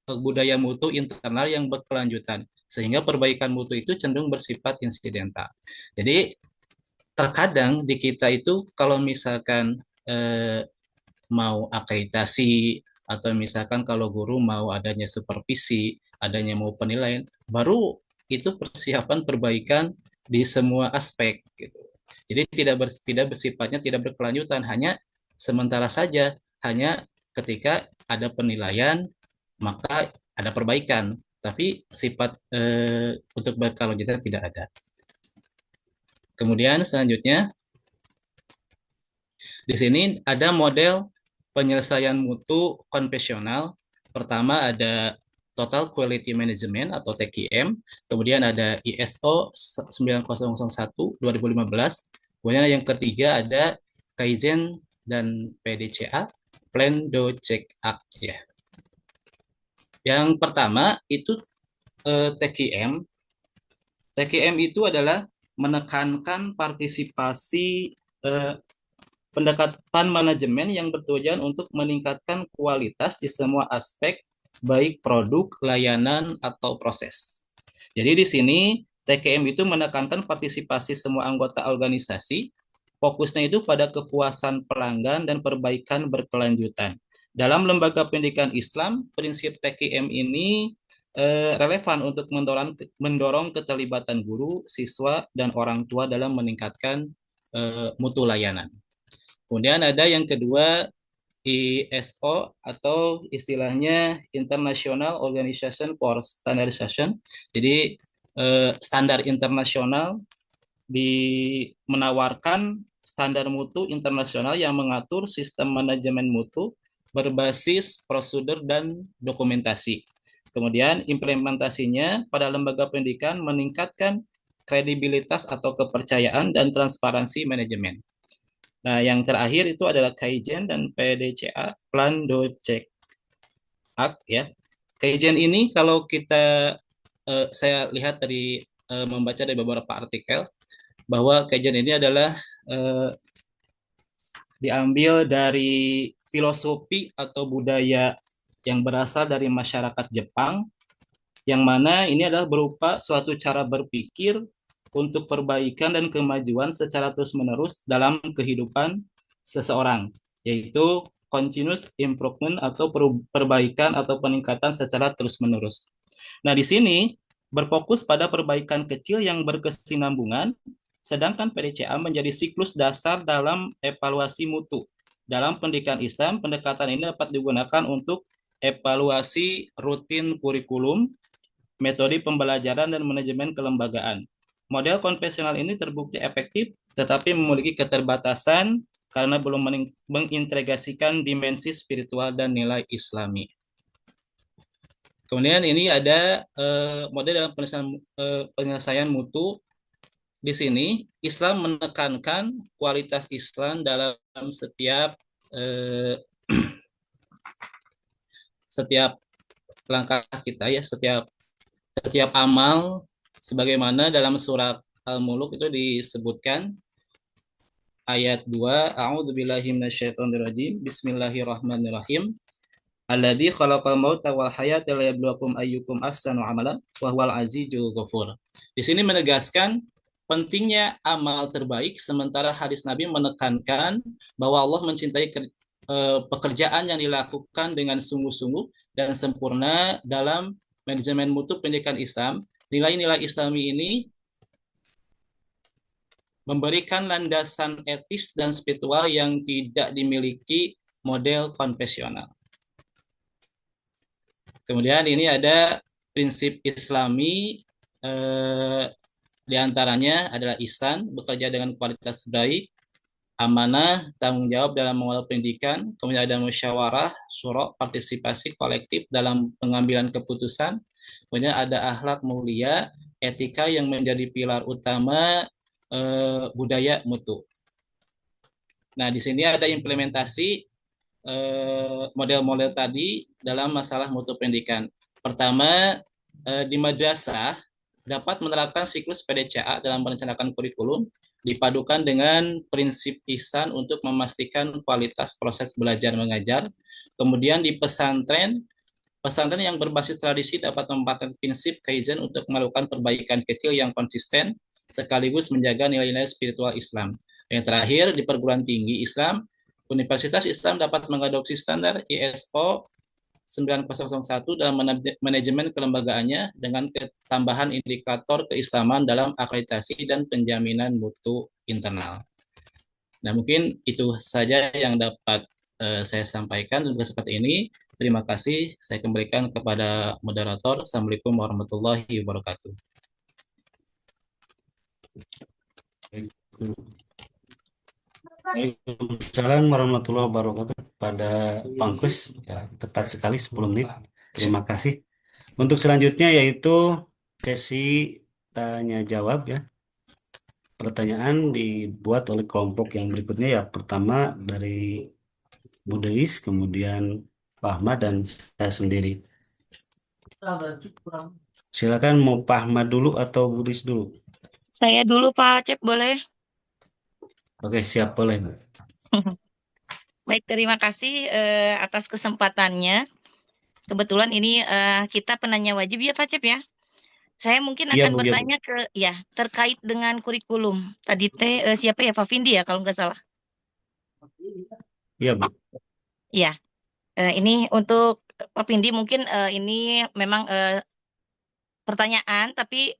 budaya mutu internal yang berkelanjutan, sehingga perbaikan mutu itu cenderung bersifat insidental. Jadi terkadang di kita itu kalau misalkan mau akreditasi atau misalkan kalau guru mau adanya supervisi, adanya mau penilaian, baru itu persiapan perbaikan di semua aspek gitu. Jadi tidak bersifatnya tidak berkelanjutan, hanya sementara saja, hanya ketika ada penilaian maka ada perbaikan, tapi sifat untuk berkelanjutan tidak ada. Kemudian selanjutnya di sini ada model penyelesaian mutu konvensional. Pertama ada Total Quality Management atau TQM, kemudian ada ISO 9001 2015, kemudian yang ketiga ada Kaizen dan PDCA, Plan, Do, Check, Act ya. Yang pertama itu TQM. TQM itu adalah menekankan partisipasi pendekatan manajemen yang bertujuan untuk meningkatkan kualitas di semua aspek, baik produk, layanan, atau proses. Jadi di sini TKM itu menekankan partisipasi semua anggota organisasi, fokusnya itu pada kepuasan pelanggan dan perbaikan berkelanjutan. Dalam lembaga pendidikan Islam, prinsip TKM ini relevan untuk mendorong keterlibatan guru, siswa, dan orang tua dalam meningkatkan mutu layanan. Kemudian ada yang kedua, ISO atau istilahnya International Organization for Standardization. Jadi standar internasional menawarkan standar mutu internasional yang mengatur sistem manajemen mutu berbasis prosedur dan dokumentasi. Kemudian implementasinya pada lembaga pendidikan meningkatkan kredibilitas atau kepercayaan dan transparansi manajemen. Nah, yang terakhir itu adalah Kaizen dan PDCA, Plan, Do, Check, Act ya. Kaizen ini kalau saya lihat dari membaca dari beberapa artikel bahwa Kaizen ini adalah diambil dari filosofi atau budaya yang berasal dari masyarakat Jepang, yang mana ini adalah berupa suatu cara berpikir untuk perbaikan dan kemajuan secara terus-menerus dalam kehidupan seseorang, yaitu continuous improvement atau perbaikan atau peningkatan secara terus-menerus. Nah, di sini berfokus pada perbaikan kecil yang berkesinambungan, sedangkan PDCA menjadi siklus dasar dalam evaluasi mutu. Dalam pendidikan Islam, pendekatan ini dapat digunakan untuk evaluasi rutin kurikulum, metode pembelajaran, dan manajemen kelembagaan. Model konvensional ini terbukti efektif, tetapi memiliki keterbatasan karena belum mengintegrasikan dimensi spiritual dan nilai Islami. Kemudian ini ada model dalam penyelesaian mutu. Di sini Islam menekankan kualitas Islam dalam setiap langkah kita ya, setiap amal, sebagaimana dalam surat Al-Muluk itu disebutkan ayat 2, A'udzubillahi minasyaitonirrajim, Bismillahirrahmanirrahim. Alladzi khalaqal mauta wal hayata liyabluwakum ayyukum ahsanu amala wa huwal azizul ghafur. Di sini menegaskan pentingnya amal terbaik, sementara hadis Nabi menekankan bahwa Allah mencintai pekerjaan yang dilakukan dengan sungguh-sungguh dan sempurna. Dalam manajemen mutu pendidikan Islam, nilai-nilai Islami ini memberikan landasan etis dan spiritual yang tidak dimiliki model konvensional. Kemudian ini ada prinsip Islami, diantaranya adalah ihsan, bekerja dengan kualitas baik, amanah, tanggung jawab dalam mengelola pendidikan, kemudian ada musyawarah, syura, partisipasi kolektif dalam pengambilan keputusan, kemudian ada akhlak mulia, etika yang menjadi pilar utama budaya mutu. Nah, di sini ada implementasi model-model tadi dalam masalah mutu pendidikan. Pertama, di madrasah dapat menerapkan siklus PDCA dalam merencanakan kurikulum, dipadukan dengan prinsip ihsan untuk memastikan kualitas proses belajar mengajar. Kemudian di pesantren yang berbasis tradisi dapat memanfaatkan prinsip Kaizen untuk melakukan perbaikan kecil yang konsisten, sekaligus menjaga nilai-nilai spiritual Islam. Yang terakhir, di perguruan tinggi Islam, Universitas Islam dapat mengadopsi standar ISO 9001 dalam manajemen kelembagaannya dengan tambahan indikator keislaman dalam akreditasi dan penjaminan mutu internal. Nah, mungkin itu saja yang dapat saya sampaikan untuk kesempatan ini. Terima kasih. Saya kembalikan kepada moderator. Assalamualaikum warahmatullahi wabarakatuh. Waalaikumsalam warahmatullahi wabarakatuh pada Pangkus. Ya, tepat sekali 10 menit. Terima kasih. Untuk selanjutnya yaitu sesi tanya jawab ya. Pertanyaan dibuat oleh kelompok yang berikutnya ya. Pertama dari Budais, kemudian Pak Ahmad dan saya sendiri. Silakan mau Pak Ahmad dulu atau Budais dulu? Saya dulu Pak Acep boleh? Oke, siap boleh. Bu. Baik, terima kasih atas kesempatannya. Kebetulan ini kita penanya wajib ya Pak Acep ya. Saya mungkin Iya akan Bu, iya Bu. bertanya ke ya terkait dengan kurikulum. Tadi teh siapa ya Pak Vindi ya kalau nggak salah. Iya Bu. Ya, ini untuk Pak Vindi mungkin ini memang pertanyaan tapi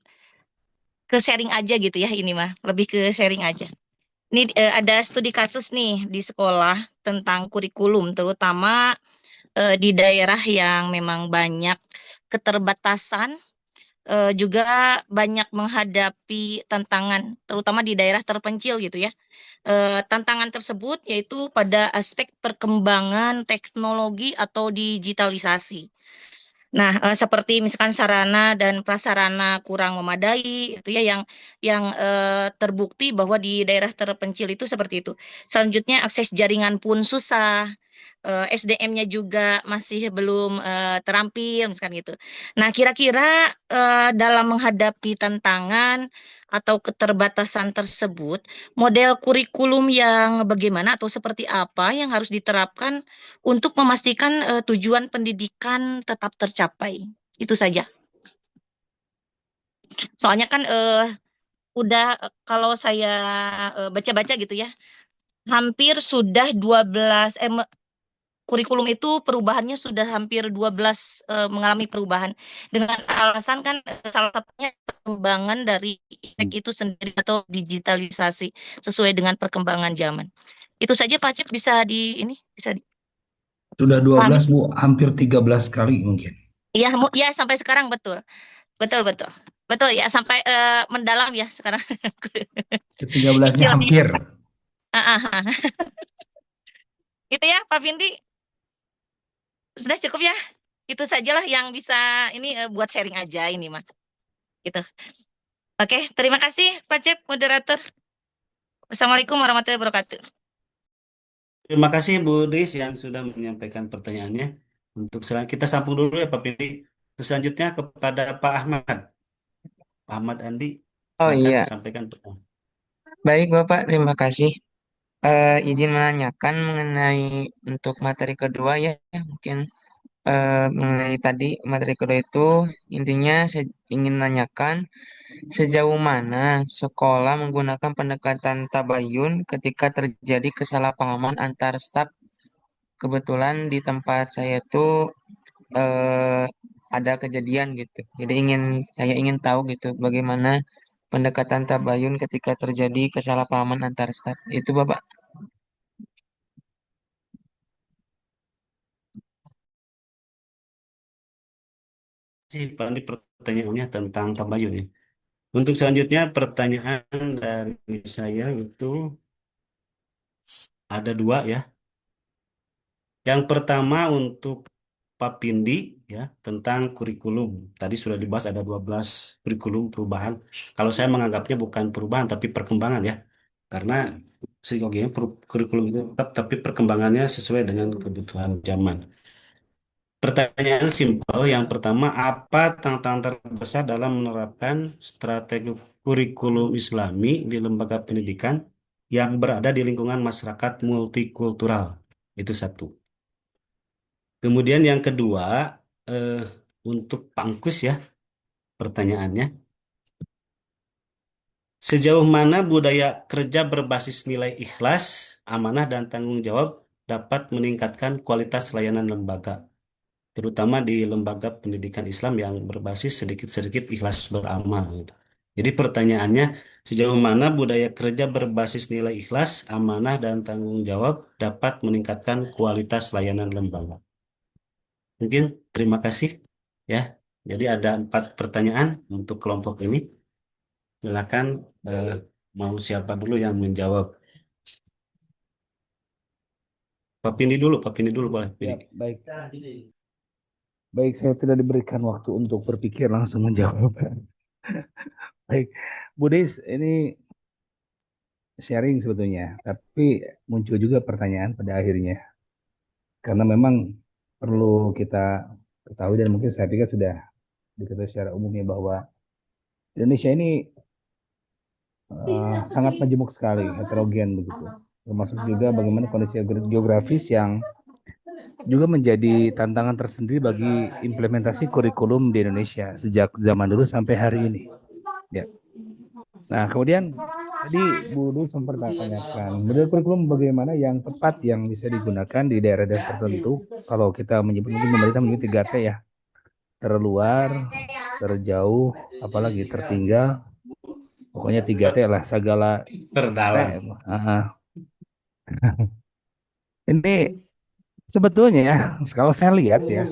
ke sharing aja gitu ya ini mah lebih ke sharing aja. Ini ada studi kasus nih di sekolah tentang kurikulum, terutama di daerah yang memang banyak keterbatasan, juga banyak menghadapi tantangan, terutama di daerah terpencil gitu ya. Tantangan tersebut yaitu pada aspek perkembangan teknologi atau digitalisasi. Nah, seperti misalkan sarana dan prasarana kurang memadai, itu ya yang terbukti bahwa di daerah terpencil itu seperti itu. Selanjutnya akses jaringan pun susah, SDM-nya juga masih belum terampil, misalkan gitu. Nah, kira-kira dalam menghadapi tantangan atau keterbatasan tersebut, model kurikulum yang bagaimana atau seperti apa yang harus diterapkan untuk memastikan tujuan pendidikan tetap tercapai. Itu saja. Soalnya kan udah kalau saya baca-baca gitu ya, hampir sudah 12 kurikulum itu perubahannya sudah hampir 12 mengalami perubahan dengan alasan kan salah satunya perkembangan dari IPTEK itu sendiri atau digitalisasi sesuai dengan perkembangan zaman. Itu saja Pak Cip bisa di ini bisa Sudah dipahami. 12 Bu, hampir 13 kali mungkin. Iya, ya sampai sekarang betul. Betul, betul. Betul ya, sampai mendalam ya sekarang. Ke-13-nya Istilahnya. hampir. Ah, ah, ah. Itu ya, Pak Vindi. Sudah cukup ya? Itu sajalah yang bisa ini buat sharing aja ini mah. Gitu. Oke, terima kasih Pak Cep, moderator. Wassalamualaikum warahmatullahi wabarakatuh. Terima kasih Bu Dis yang sudah menyampaikan pertanyaannya. Untuk kita sambung dulu ya Pak Pindi. Terus selanjutnya kepada Pak Ahmad. Pak Ahmad Andi, Oh silakan iya, sampaikan pertanyaan. baik Bapak, terima kasih. Izin menanyakan mengenai untuk materi kedua ya, mungkin mengenai tadi materi kedua itu intinya saya ingin menanyakan sejauh mana sekolah menggunakan pendekatan tabayun ketika terjadi kesalahpahaman antar staf. Kebetulan di tempat saya itu eh, ada kejadian gitu. Jadi saya ingin tahu gitu bagaimana pendekatan tabayun ketika terjadi kesalahpahaman antar staf. Itu Bapak. Sih, Pak Andi pertanyaannya tentang tabayun ya. Untuk selanjutnya pertanyaan dari saya itu ada dua ya. Yang pertama untuk Pak Pindi ya tentang kurikulum. Tadi sudah dibahas ada 12 kurikulum perubahan. Kalau saya menganggapnya bukan perubahan tapi perkembangan ya. Karena sejujurnya kurikulum itu tetap tapi perkembangannya sesuai dengan kebutuhan zaman. Pertanyaan simpel yang pertama, apa tantangan terbesar dalam menerapkan strategi kurikulum Islami di lembaga pendidikan yang berada di lingkungan masyarakat multikultural? Itu satu. Kemudian yang kedua, eh, untuk Pak Angkus ya, pertanyaannya, sejauh mana budaya kerja berbasis nilai ikhlas, amanah, dan tanggung jawab dapat meningkatkan kualitas layanan lembaga, terutama di lembaga pendidikan Islam yang berbasis sedikit-sedikit ikhlas beramal gitu. Jadi pertanyaannya, sejauh mana budaya kerja berbasis nilai ikhlas, amanah, dan tanggung jawab dapat meningkatkan kualitas layanan lembaga? Mungkin terima kasih ya. Jadi ada 4 pertanyaan untuk kelompok ini. Silakan eh, mau siapa dulu yang menjawab? Pak Pindi dulu boleh. Ya, Pilih. baik. Baik, saya tidak diberikan waktu untuk berpikir langsung menjawab. Baik, Bu Dis, ini sharing sebetulnya, tapi muncul juga pertanyaan pada akhirnya. Karena memang perlu kita ketahui dan mungkin saya pikir sudah diketahui secara umumnya bahwa Indonesia ini sangat majemuk sekali, heterogen begitu. Termasuk juga bagaimana kondisi geografis yang juga menjadi tantangan tersendiri bagi implementasi kurikulum di Indonesia sejak zaman dulu sampai hari ini. Ya. Nah, kemudian tadi Bu Du sempat tanyakan, model kurikulum bagaimana yang tepat yang bisa digunakan di daerah-daerah tertentu. Kalau kita menyebut, mungkin pemerintah menyebut 3T ya, terluar, terjauh, apalagi tertinggal. Pokoknya 3T lah, segala T. Terdalam. Ini sebetulnya ya, kalau saya lihat ya,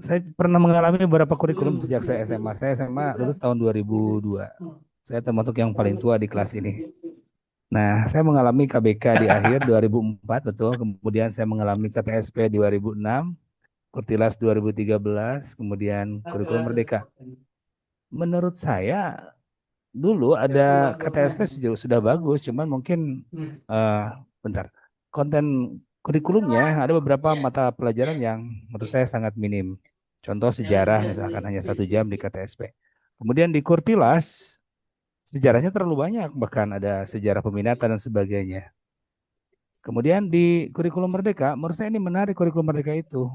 saya pernah mengalami beberapa kurikulum sejak saya SMA. Saya SMA lulus tahun 2002. Saya termasuk yang paling tua di kelas ini. Nah, saya mengalami KBK di akhir 2004, betul. Kemudian saya mengalami KTSP 2006, Kurtilas 2013, kemudian kurikulum Merdeka. Menurut saya, dulu ada KTSP sudah bagus, cuman mungkin bentar. Konten kurikulumnya ada beberapa mata pelajaran yang menurut saya sangat minim. Contoh sejarah misalkan hanya 1 jam di KTSP. Kemudian di Kurtilas sejarahnya terlalu banyak, bahkan ada sejarah peminatan dan sebagainya. Kemudian di kurikulum Merdeka, menurut saya ini menarik kurikulum Merdeka itu.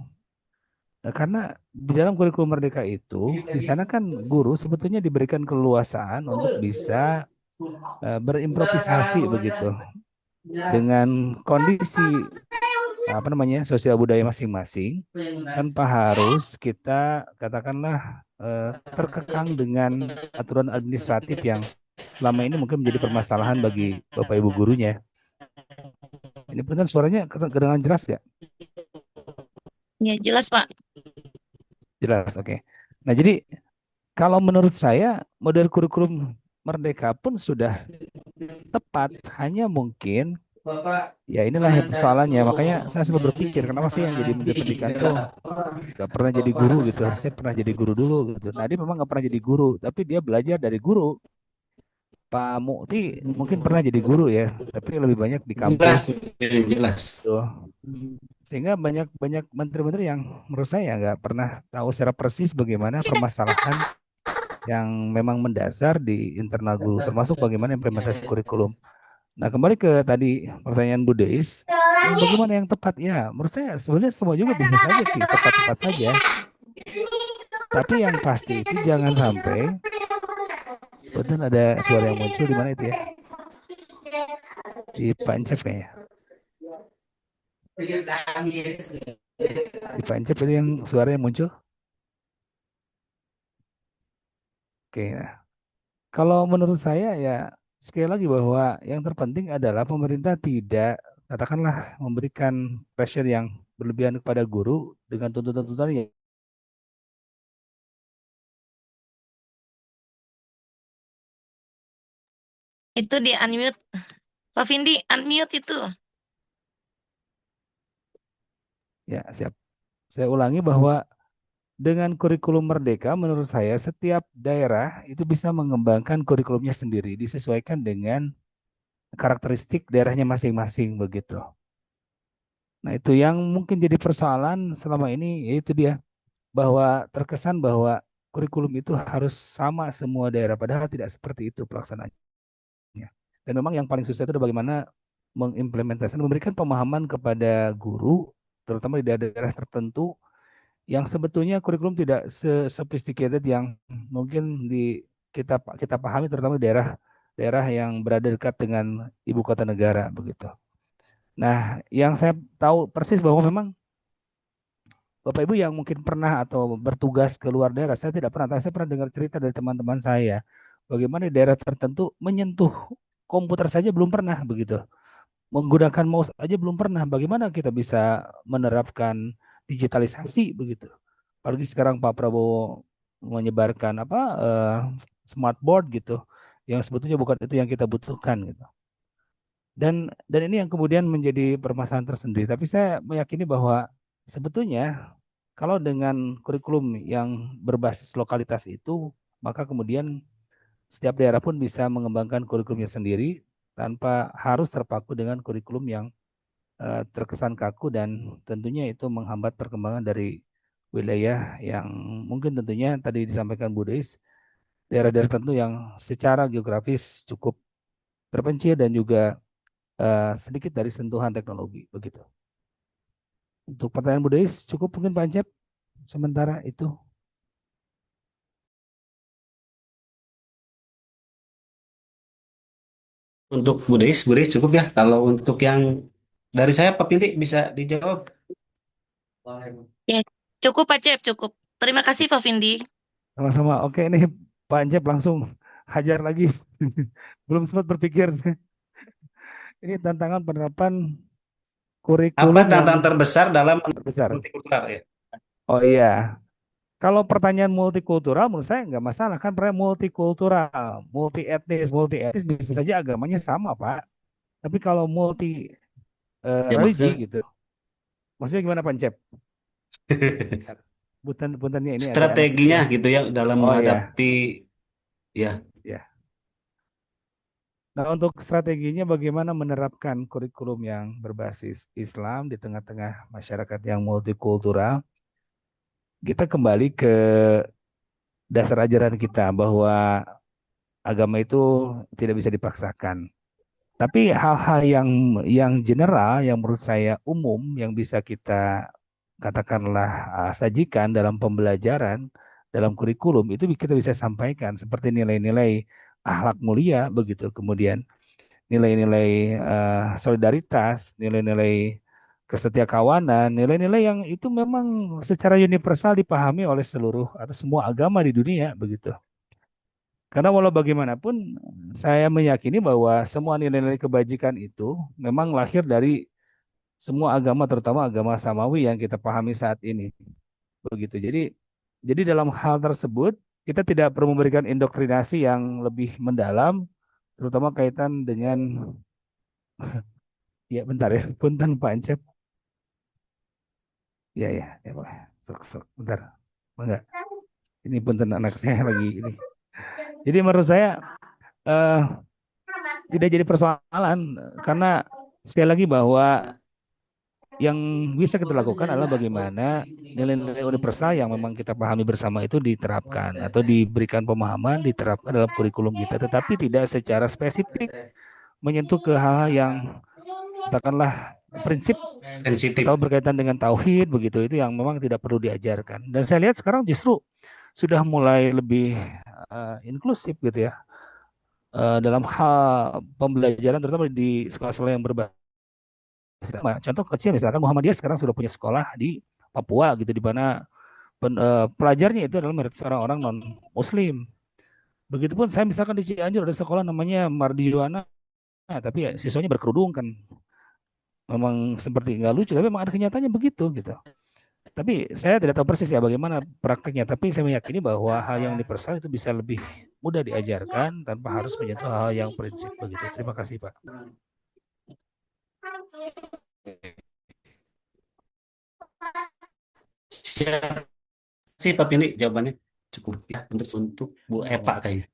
Nah, karena di dalam kurikulum Merdeka itu, di sana kan guru sebetulnya diberikan keleluasaan untuk bisa berimprovisasi begitu dengan kondisi sosial budaya masing-masing tanpa harus kita katakanlah terkekang dengan aturan administratif yang selama ini mungkin menjadi permasalahan bagi Bapak Ibu gurunya. Ini benar suaranya kedengaran jelas nggak? Ya, jelas, Pak. Jelas, oke. Nah, jadi kalau menurut saya model kurikulum Merdeka pun sudah tepat, hanya mungkin ya inilah persoalannya. Makanya saya selalu berpikir kenapa sih yang jadi Menteri Pendidikan tuh gak pernah jadi guru gitu, harusnya pernah jadi guru dulu gitu. Nah, dia memang gak pernah jadi guru, tapi dia belajar dari guru. Pak Mukti mungkin pernah jadi guru ya, tapi lebih banyak di kampus. Jelas. Tuh. Sehingga banyak menteri-menteri yang menurut saya nggak pernah tahu secara persis bagaimana permasalahan yang memang mendasar di internal guru, termasuk bagaimana implementasi kurikulum. Nah, kembali ke tadi pertanyaan Bu Deis, bagaimana yang tepat? Ya, menurut saya sebenarnya semua juga bisa saja sih, tepat-tepat saja. Tapi yang pasti itu jangan sampai, betul ada suara yang muncul di mana itu ya? Di Pancep kayaknya. Di Pancep itu yang suara yang muncul. Oke, nah. Kalau menurut saya ya sekali lagi bahwa yang terpenting adalah pemerintah tidak katakanlah memberikan pressure yang berlebihan kepada guru dengan tuntutan-tuntutan yang Itu di unmute. Pak Vindi, unmute itu. ya siap. Saya ulangi bahwa dengan kurikulum Merdeka menurut saya setiap daerah itu bisa mengembangkan kurikulumnya sendiri disesuaikan dengan karakteristik daerahnya masing-masing begitu. Nah, itu yang mungkin jadi persoalan selama ini yaitu dia bahwa terkesan bahwa kurikulum itu harus sama semua daerah padahal tidak seperti itu pelaksanaannya. Dan memang yang paling susah itu adalah bagaimana mengimplementasikan memberikan pemahaman kepada guru terutama di daerah-daerah tertentu yang sebetulnya kurikulum tidak sophisticated yang mungkin kita pahami terutama di daerah yang berada dekat dengan ibu kota negara begitu. Nah, yang saya tahu persis bahwa memang Bapak Ibu yang mungkin pernah atau bertugas ke luar daerah, saya tidak pernah, tapi saya pernah dengar cerita dari teman-teman saya, bagaimana di daerah tertentu menyentuh komputer saja belum pernah begitu, menggunakan mouse aja belum pernah. Bagaimana kita bisa menerapkan digitalisasi begitu? Apalagi sekarang Pak Prabowo menyebarkan smartboard gitu, yang sebetulnya bukan itu yang kita butuhkan gitu. Dan ini yang kemudian menjadi permasalahan tersendiri. Tapi saya meyakini bahwa sebetulnya kalau dengan kurikulum yang berbasis lokalitas itu, maka kemudian setiap daerah pun bisa mengembangkan kurikulumnya sendiri tanpa harus terpaku dengan kurikulum yang terkesan kaku dan tentunya itu menghambat perkembangan dari wilayah yang mungkin tentunya tadi disampaikan Budis, daerah-daerah tertentu yang secara geografis cukup terpencil dan juga sedikit dari sentuhan teknologi begitu. Untuk pertanyaan Budis cukup mungkin Pak Encep sementara itu. Untuk Budis cukup ya. Kalau untuk yang dari saya Pak Pindi bisa dijawab. Ya, cukup Pak Cep, cukup. Terima kasih Pak Vindi. Sama-sama. Oke, ini Pak Encep langsung hajar lagi. Belum sempat berpikir. Ini tantangan penerapan Apa kurikulum yang tantangan terbesar dalam besar. multikultural ya? Oh iya, kalau pertanyaan multikultural menurut saya nggak masalah kan, pertanyaan multikultural, multi etnis bisa saja agamanya sama Pak. Tapi kalau multi Ya religi maksudnya gitu, maksudnya gimana Pak Encep? Puntennya ini agak aneh strateginya ya. gitu ya dalam Oh ya, menghadapi ya. ya. Nah, untuk strateginya bagaimana menerapkan kurikulum yang berbasis Islam di tengah-tengah masyarakat yang multikultural? Kita kembali ke dasar ajaran kita bahwa agama itu tidak bisa dipaksakan. Tapi hal-hal yang general, yang menurut saya umum, yang bisa kita katakanlah sajikan dalam pembelajaran, dalam kurikulum itu kita bisa sampaikan seperti nilai-nilai akhlak mulia begitu, kemudian nilai-nilai solidaritas, nilai-nilai kesetiakawanan, nilai-nilai yang itu memang secara universal dipahami oleh seluruh atau semua agama di dunia begitu. Karena walau bagaimanapun saya meyakini bahwa semua nilai-nilai kebajikan itu memang lahir dari semua agama, terutama agama samawi yang kita pahami saat ini. Begitu. Jadi dalam hal tersebut kita tidak perlu memberikan indoktrinasi yang lebih mendalam, terutama kaitan dengan ya bentar ya, punten Pak Encep. Ya boleh. Bentar. Enggak. Ini punten anak saya lagi ini. Jadi menurut saya eh, tidak jadi persoalan karena sekali lagi bahwa yang bisa kita lakukan adalah bagaimana nilai-nilai universal yang memang kita pahami bersama itu diterapkan atau diberikan pemahaman, diterapkan dalam kurikulum kita, tetapi tidak secara spesifik menyentuh ke hal-hal yang katakanlah prinsip Sensitif. atau berkaitan dengan tauhid begitu, itu yang memang tidak perlu diajarkan. Dan saya lihat sekarang justru sudah mulai lebih inklusif gitu ya dalam hal pembelajaran terutama di sekolah-sekolah yang berbasis agama. Contoh kecil misalkan Muhammadiyah sekarang sudah punya sekolah di Papua gitu, di mana pelajarnya itu adalah orang-orang non Muslim. Begitupun saya misalkan di Cianjur ada sekolah namanya Mardiwana, tapi ya siswanya berkerudung kan, memang seperti nggak lucu, tapi memang ada kenyataannya begitu gitu. Tapi saya tidak tahu persis ya bagaimana prakteknya, tapi saya meyakini bahwa hal yang universal itu bisa lebih mudah diajarkan tanpa harus menyentuh hal yang prinsip begitu. Terima kasih Pak. Siap sih Pak Pindi jawabannya cukup ya untuk Bu Epa kayaknya.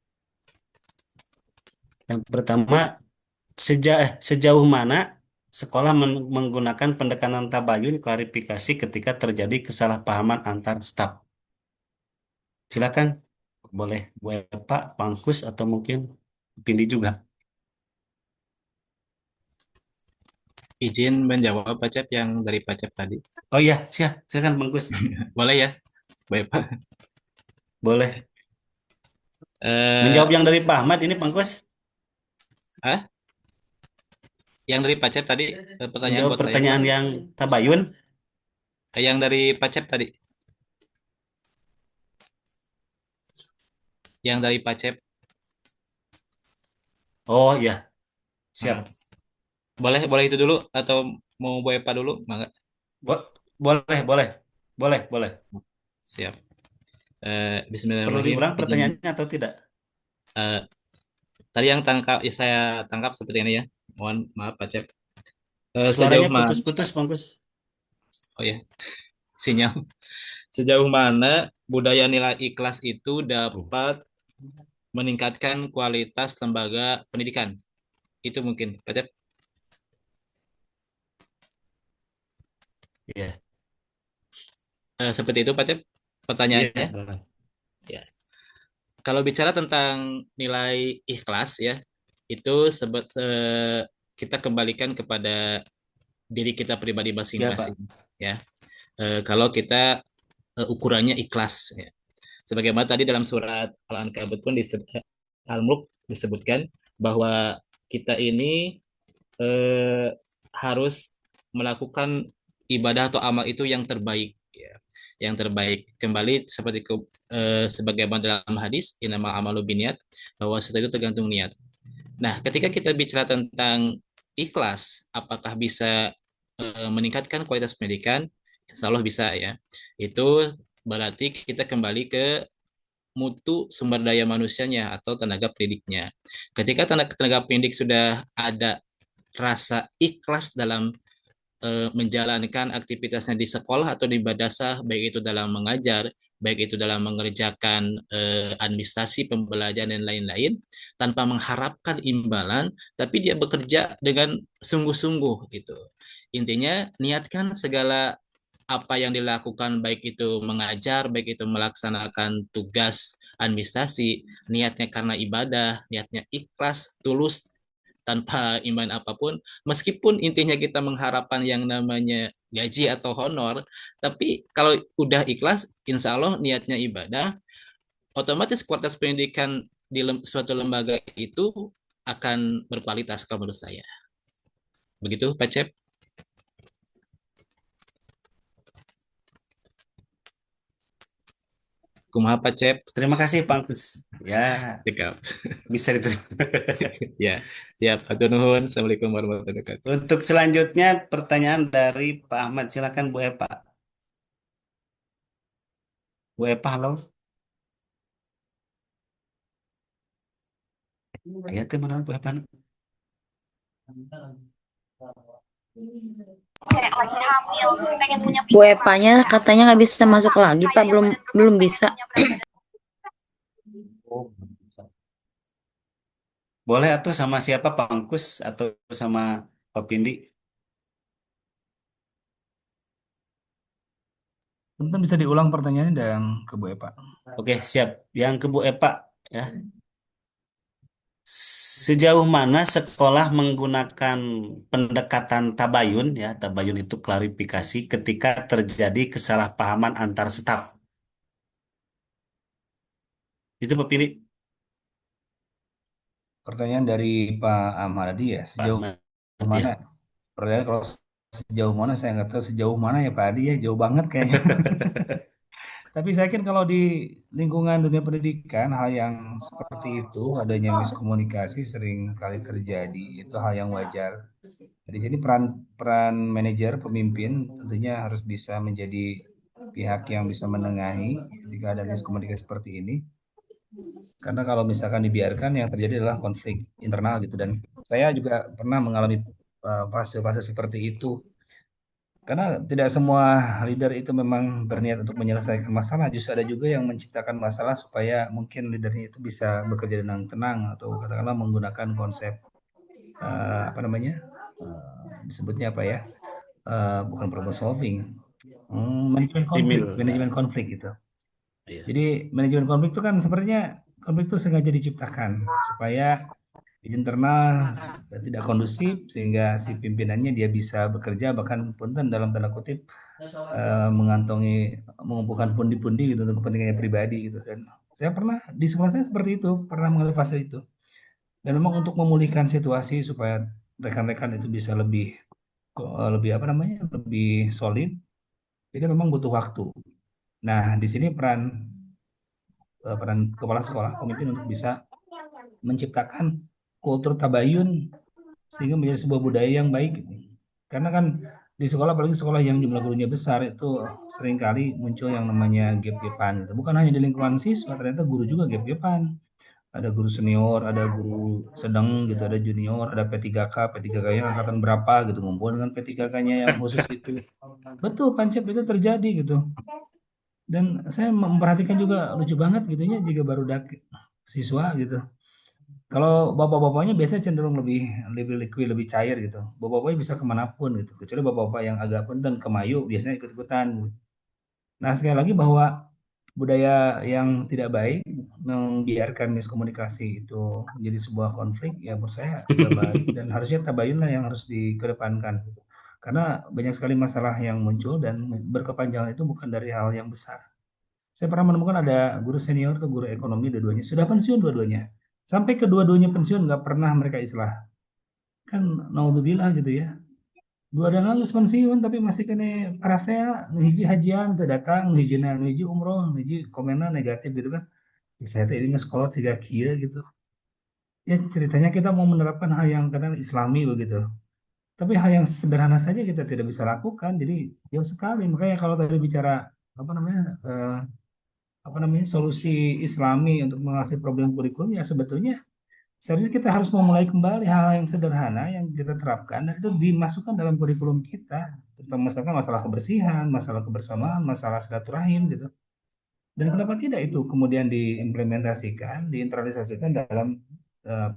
Yang pertama sejauh mana sekolah menggunakan pendekatan tabayun klarifikasi ketika terjadi kesalahpahaman antar staf. Silakan, boleh Bu Epa, Pangkus atau mungkin Pindi juga. Izin menjawab Pak Cep yang dari Pak Cep tadi. Oh iya, silakan Pangkus. Boleh ya, baik Pak. Boleh. Eh, Menjawab yang dari Pak Ahmad ini Pangkus. yang dari Pak Cep tadi, pertanyaan Menjawab buat saya. pertanyaan yang tabayun. Yang dari Pak Cep tadi. Yang dari Pak Cep. Oh iya, siap. Boleh itu dulu atau mau Bu Epa dulu? Mangga. Boleh. Siap. Perlu Bismillahirrahmanirrahim. diulang pertanyaannya atau tidak? Tadi yang saya tangkap seperti ini ya. Mohon maaf Pak Cep. Suaranya Sejauh mana? putus-putus, Pangkus. Oh ya, sinyal. Sejauh mana budaya nilai ikhlas itu dapat meningkatkan kualitas lembaga pendidikan? Itu mungkin, Pak Cep. Iya, Seperti itu Pak Cep iya, pertanyaannya. boleh. Ya. Kalau bicara tentang nilai ikhlas ya, itu kita kembalikan kepada diri kita pribadi Iya, Pak. masing-masing ya. Kalau kita ukurannya ikhlas ya. Sebagaimana tadi dalam surat Al-Ankabut pun Al-Mulk disebutkan bahwa kita ini eh, harus melakukan ibadah atau amal itu yang terbaik ya. Yang terbaik kembali seperti sebagaimana dalam hadis innamal amalu binniyat, bahwa sesuatu itu tergantung niat. Nah, ketika kita bicara tentang ikhlas, apakah bisa meningkatkan kualitas pendidikan? Insya Allah bisa ya. Itu berarti kita kembali ke mutu sumber daya manusianya atau tenaga pendidiknya. Ketika tenaga pendidik sudah ada rasa ikhlas dalam menjalankan aktivitasnya di sekolah atau di madrasah, baik itu dalam mengajar, baik itu dalam mengerjakan administrasi pembelajaran dan lain-lain, tanpa mengharapkan imbalan, tapi dia bekerja dengan sungguh-sungguh gitu. Intinya niatkan segala apa yang dilakukan, baik itu mengajar, baik itu melaksanakan tugas administrasi, niatnya karena ibadah, niatnya ikhlas, tulus, tanpa iman apapun, meskipun intinya kita mengharapkan yang namanya gaji atau honor, tapi kalau udah ikhlas, insya Allah niatnya ibadah, otomatis kualitas pendidikan di suatu lembaga itu akan berkualitas kalau menurut saya. Begitu, Pak Cep? Kumaha Pak Cep? Terima kasih, Pak Kus. Ya, Cekap. bisa diterima. Ya, siap. Hatur nuhun. Assalamualaikum warahmatullahi wabarakatuh. Untuk selanjutnya, pertanyaan dari Pak Ahmad. Silakan, Bu Epa. Bu Epa, halo. Ya, mana Bu Epa? Bu Epanya katanya nggak bisa masuk lagi, Pak. Belum bisa. Boleh atau sama siapa, Pak Angkus atau sama Pak Pindi? Tentu bisa diulang pertanyaannya dan ke Bu Epa. Oke, siap. Yang ke Bu Epa, ya. Sejauh mana sekolah menggunakan pendekatan tabayun, ya, tabayun itu klarifikasi ketika terjadi kesalahpahaman antar staf. Itu Pak Pindi. Pertanyaan dari Pak Ahmadi ya, Pak sejauh Ahmad, mana? ya. Pertanyaan kalau sejauh mana saya nggak tahu sejauh mana ya Pak Adi ya, jauh banget kayaknya. Tapi saya yakin kalau di lingkungan dunia pendidikan hal yang seperti itu, adanya miskomunikasi sering kali terjadi, itu hal yang wajar. Di sini peran peran manajer, pemimpin tentunya harus bisa menjadi pihak yang bisa menengahi jika ada miskomunikasi seperti ini. Karena kalau misalkan dibiarkan yang terjadi adalah konflik internal gitu, dan saya juga pernah mengalami fase-fase seperti itu. Karena tidak semua leader itu memang berniat untuk menyelesaikan masalah, justru ada juga yang menciptakan masalah supaya mungkin leadernya itu bisa bekerja dengan tenang atau katakanlah menggunakan konsep apa namanya, disebutnya apa ya, bukan problem solving, manajemen konflik gitu. Iya. Jadi manajemen konflik itu kan sebenarnya konflik itu sengaja diciptakan supaya di internal tidak kondusif sehingga si pimpinannya dia bisa bekerja bahkan punten dalam tanda kutip mengumpulkan pundi-pundi gitu untuk kepentingannya pribadi gitu. Dan saya pernah di sekolah saya seperti itu, pernah mengalami fase itu. Dan memang untuk memulihkan situasi supaya rekan-rekan itu bisa lebih apa namanya, lebih solid, itu memang butuh waktu. Nah, di sini peran kepala sekolah, pemimpin untuk bisa menciptakan kultur tabayun sehingga menjadi sebuah budaya yang baik gitu. Karena kan di sekolah, apalagi sekolah yang jumlah gurunya besar, itu seringkali muncul yang namanya gap-gapan gitu. Bukan hanya di lingkungan siswa, ternyata guru juga gap-gapan. Ada guru senior, ada guru sedang gitu, ada junior, ada P3K, P3K yang angkatan berapa gitu, ngumpul dengan P3K-nya yang khusus itu. Betul, Pancep, itu terjadi gitu. Dan saya memperhatikan juga lucu banget gitunya jika baru siswa gitu. Kalau bapak-bapaknya biasanya cenderung lebih lebih liquid, lebih cair gitu. Bapak-bapaknya bisa kemanapun gitu. Kecuali bapak-bapak yang agak pendem, kemayu, biasanya ikut-ikutan. Nah, sekali lagi bahwa budaya yang tidak baik membiarkan miskomunikasi itu menjadi sebuah konflik, ya menurut saya nggak baik dan harusnya tabayun lah yang harus dikedepankan. Gitu. Karena banyak sekali masalah yang muncul dan berkepanjangan itu bukan dari hal yang besar. Saya pernah menemukan ada guru senior atau guru ekonomi dua-duanya sudah pensiun dua-duanya. Sampai kedua-duanya pensiun nggak pernah mereka islah. Kan naudzubillah gitu ya. Dua dan geus pensiun tapi masih kena parasea hiji hajian teu datang, hiji umroh, hiji komenna negatif gitu kan. Ya, saya teh ini sekolot siga kieu gitu. Ya ceritanya kita mau menerapkan hal yang kadang islami begitu. Tapi hal yang sederhana saja kita tidak bisa lakukan. Jadi jauh sekali. Makanya kalau tadi bicara apa namanya solusi islami untuk mengatasi problem kurikulum ya sebetulnya seharusnya kita harus memulai kembali hal-hal yang sederhana yang kita terapkan dan itu dimasukkan dalam kurikulum kita, terutama misalkan masalah kebersihan, masalah kebersamaan, masalah silaturahim gitu. Dan kenapa tidak itu kemudian diimplementasikan, diinternalisasikan dalam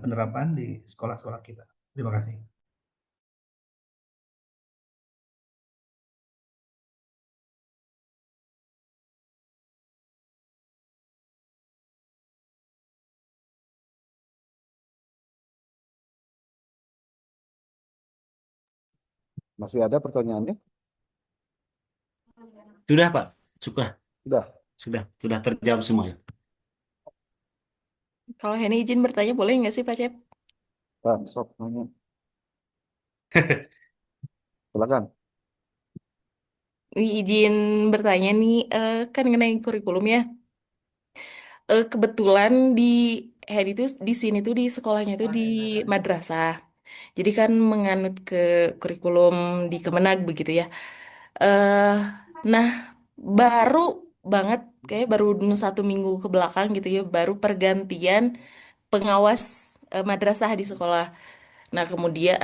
penerapan di sekolah-sekolah kita. Terima kasih. Masih ada pertanyaannya? Sudah, Pak. Sudah, Sudah. sudah terjawab semuanya. Kalau Henny izin bertanya boleh nggak sih Pak Cep? Pak, sok nanya. Silakan. Izin bertanya nih, kan mengenai kurikulum ya. Kebetulan di Henny itu di sini tuh di sekolahnya tuh di madrasah. Jadi kan menganut ke kurikulum di Kemenag begitu ya. eh nah, baru banget kayak baru 1 minggu ke belakang gitu ya, baru pergantian pengawas madrasah di sekolah. Nah, kemudian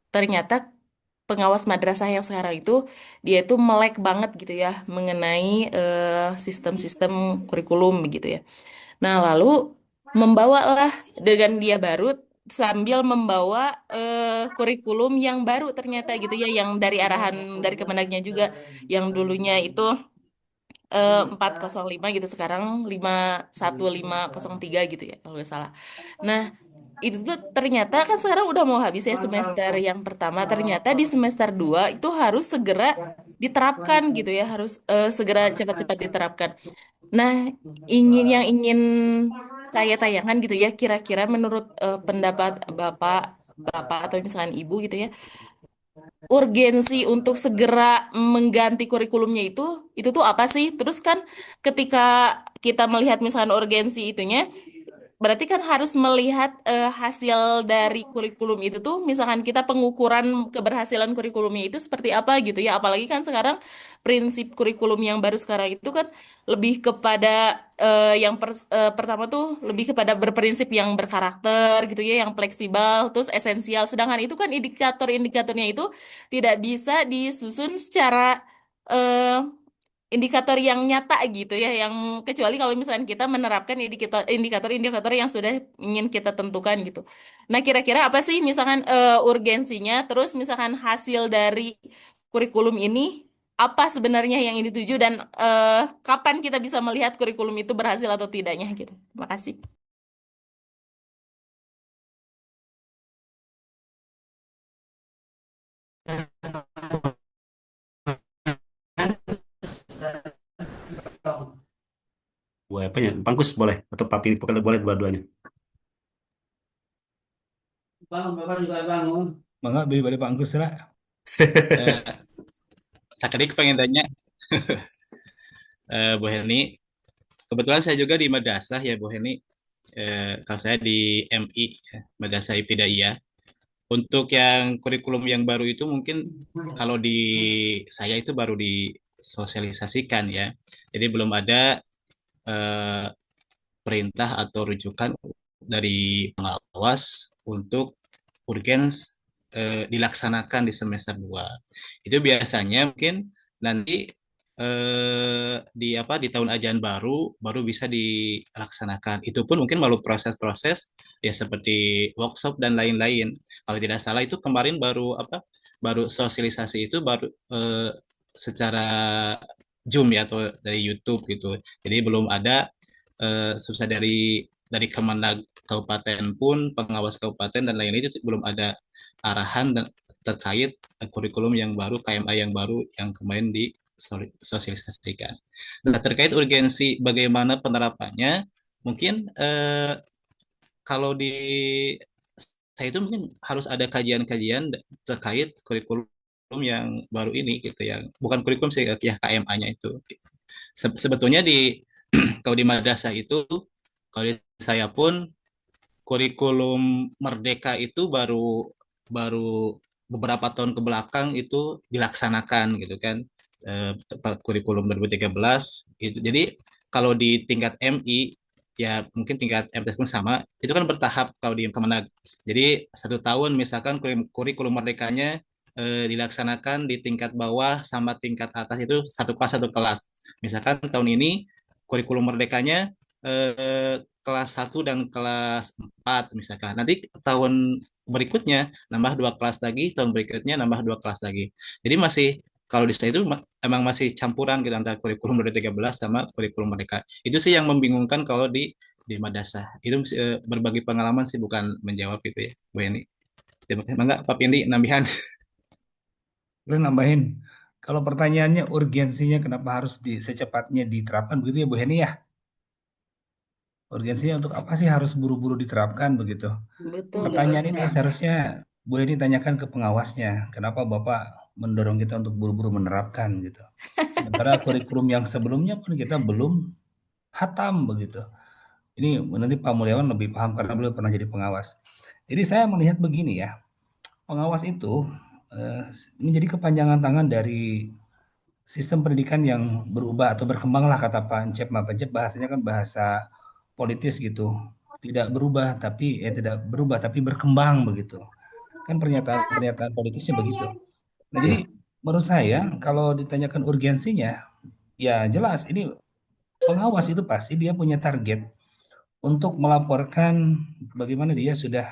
ternyata pengawas madrasah yang sekarang itu dia itu melek banget gitu ya mengenai sistem-sistem kurikulum begitu ya. Nah, lalu membawalah dengan dia baru sambil membawa kurikulum yang baru ternyata gitu ya yang dari arahan dari Kemenagnya juga yang dulunya itu 405 gitu sekarang 51503 gitu ya kalau nggak salah. Nah, itu tuh ternyata kan sekarang udah mau habis ya semester yang pertama. Ternyata di semester 2 itu harus segera diterapkan gitu ya, harus segera cepat-cepat diterapkan. Nah, yang ingin saya tanyakan gitu ya, kira-kira menurut pendapat Bapak, Bapak atau misalkan Ibu gitu ya, urgensi untuk segera mengganti kurikulumnya itu tuh apa sih? Terus kan ketika kita melihat misalkan urgensi itunya, berarti kan harus melihat hasil dari kurikulum itu tuh, misalkan kita pengukuran keberhasilan kurikulumnya itu seperti apa gitu ya. Apalagi kan sekarang prinsip kurikulum yang baru sekarang itu kan lebih kepada pertama tuh lebih kepada berprinsip yang berkarakter gitu ya, yang fleksibel, terus esensial. Sedangkan itu kan indikator-indikatornya itu tidak bisa disusun secara eh, indikator yang nyata gitu ya, yang kecuali kalau misalnya kita menerapkan indikator-indikator yang sudah ingin kita tentukan gitu. Nah, kira-kira apa sih misalkan urgensinya, terus misalkan hasil dari kurikulum ini apa sebenarnya yang ini dituju dan kapan kita bisa melihat kurikulum itu berhasil atau tidaknya gitu. Terima kasih. Boleh apa ya? Pangkus boleh atau papi boleh dua-duanya. Bangun, Bapak juga bangun. Mangga beli Pak Anggus lah. Sakit pengen tanya, Bu Heni. Kebetulan saya juga di madrasah ya, Bu Heni. Kalau saya di MI, ya, Madrasah Ibtidaiyah. Untuk yang kurikulum yang baru itu mungkin kalau di saya itu baru disosialisasikan ya. Jadi belum ada eh, perintah atau rujukan dari pengawas untuk urgens dilaksanakan di semester 2. Itu biasanya mungkin nanti di tahun ajaran baru bisa dilaksanakan. Itu pun mungkin melalui proses-proses ya seperti workshop dan lain-lain. Kalau tidak salah itu kemarin baru sosialisasi itu baru secara Zoom ya atau dari YouTube gitu. Jadi belum ada susah dari Kemenag Kabupaten pun pengawas kabupaten dan lain-lain itu belum ada arahan dan terkait kurikulum yang baru, KMA yang baru yang kemarin disosialisasikan. Nah, terkait urgensi bagaimana penerapannya, mungkin kalau di saya itu mungkin harus ada kajian-kajian terkait kurikulum yang baru ini gitu yang bukan kurikulum sih ya KMA-nya itu. Sebetulnya kalau di madrasah itu kalau di saya pun kurikulum Merdeka itu baru baru beberapa tahun ke belakang itu dilaksanakan gitu kan. Kurikulum 2013 itu. Jadi kalau di tingkat MI ya mungkin tingkat MTS pun sama itu kan bertahap kalau di Kemenag. Jadi 1 tahun misalkan kurikulum merdekanya dilaksanakan di tingkat bawah sama tingkat atas itu satu kelas. Misalkan tahun ini kurikulum merdekanya kelas 1 dan kelas 4 misalkan. Nanti tahun berikutnya nambah 2 kelas lagi, tahun berikutnya nambah 2 kelas lagi. Jadi masih kalau di saya itu emang masih campuran gitu antara kurikulum 2013 sama kurikulum mereka. Itu sih yang membingungkan kalau di madrasah. Itu berbagi pengalaman sih bukan menjawab gitu ya, Bu Yani. Enggak, Pak Pindi nambahan. Boleh nambahin. Kalau pertanyaannya urgensinya kenapa harus secepatnya diterapkan begitu ya Bu Heni ya? Urgensinya untuk apa sih harus buru-buru diterapkan begitu? Betul, Pertanyaan ini betul. seharusnya Bu Heni tanyakan ke pengawasnya. Kenapa Bapak mendorong kita untuk buru-buru menerapkan gitu? Sementara kurikulum yang sebelumnya pun kita belum hatam begitu. Ini nanti Pak Mulyawan lebih paham karena beliau pernah jadi pengawas. Jadi saya melihat begini ya, pengawas itu menjadi kepanjangan tangan dari sistem pendidikan yang berubah atau berkembang lah kata Pak Encep. Pak Encep bahasanya kan bahasa politis gitu. Tidak berubah tapi berkembang begitu. Kan pernyataan politisnya begitu. Nah, Ya, jadi menurut saya kalau ditanyakan urgensinya, ya jelas ini pengawas itu pasti dia punya target untuk melaporkan bagaimana dia sudah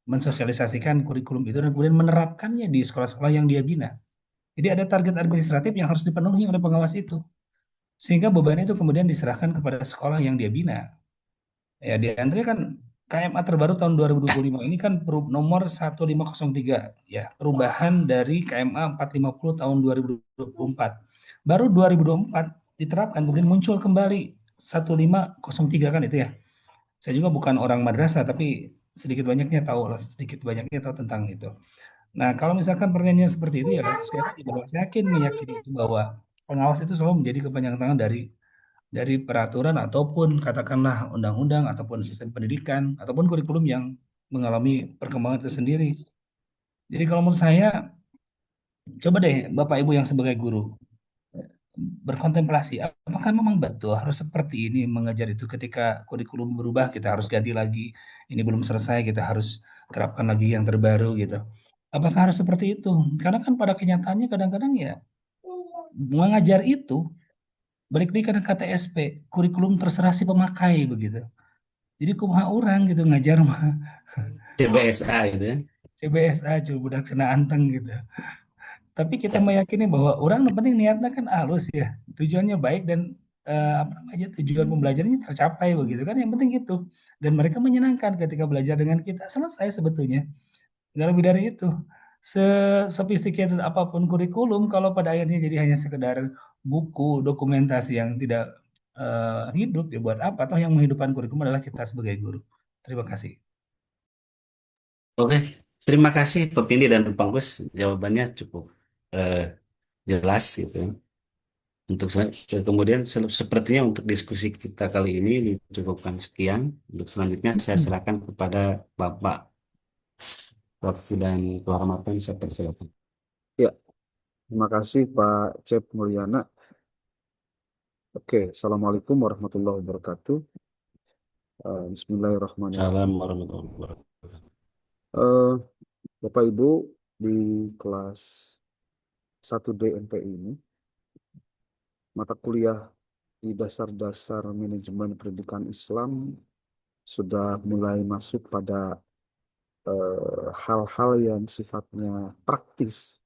mensosialisasikan kurikulum itu dan kemudian menerapkannya di sekolah-sekolah yang dia bina. Jadi ada target administratif yang harus dipenuhi oleh pengawas itu. Sehingga beban itu kemudian diserahkan kepada sekolah yang dia bina. Ya, di antaranya kan KMA terbaru tahun 2025 ini kan nomor 1503 ya, perubahan dari KMA 450 tahun 2024. Baru 2024 diterapkan kemudian muncul kembali 1503 kan itu ya. Saya juga bukan orang madrasah tapi sedikit banyaknya tahu tentang itu. Nah, kalau misalkan pertanyaannya seperti itu ya saya yakin meyakini itu bahwa pengawas itu selalu menjadi kepanjangan tangan dari peraturan ataupun katakanlah undang-undang ataupun sistem pendidikan ataupun kurikulum yang mengalami perkembangan itu sendiri. Jadi kalau menurut saya, coba deh Bapak Ibu yang sebagai guru berkontemplasi, apakah memang betul harus seperti ini mengajar itu ketika kurikulum berubah kita harus ganti lagi, ini belum selesai kita harus terapkan lagi yang terbaru gitu. Apakah harus seperti itu? Karena kan pada kenyataannya kadang-kadang ya mengajar itu balik lagi ke KTSP, kurikulum terserah si pemakai begitu. Jadi kumaha orang gitu ngajar mah CBSA itu ya. CBSA cuy budak kena anteng gitu. Tapi kita meyakini bahwa orang yang penting niatnya kan halus ya. Tujuannya baik dan apa namanya tujuan pembelajarannya tercapai begitu kan yang penting itu. Dan mereka menyenangkan ketika belajar dengan kita. Selesai sebetulnya. Nggak lebih dari itu. Sophisticated apapun kurikulum kalau pada akhirnya jadi hanya sekedar buku dokumentasi yang tidak hidup ya buat apa? Toh yang menghidupkan kurikulum adalah kita sebagai guru. Terima kasih. Oke, terima kasih Pak Pindi dan Pak Gus. Jawabannya cukup eh, jelas gitu. Untuk kemudian sepertinya untuk diskusi kita kali ini dicukupkan sekian. Untuk selanjutnya saya serahkan kepada Bapak waktu dan kehormatan saya persilakan. Ya, terima kasih Pak Cep Mulyana. Oke, Assalamualaikum warahmatullahi wabarakatuh. Bismillahirrahmanirrahim. Salam warahmatullahi wabarakatuh. Eh, Bapak Ibu di kelas 1D MPI ini mata kuliah di dasar-dasar manajemen pendidikan Islam sudah mulai masuk pada hal-hal yang sifatnya praktis,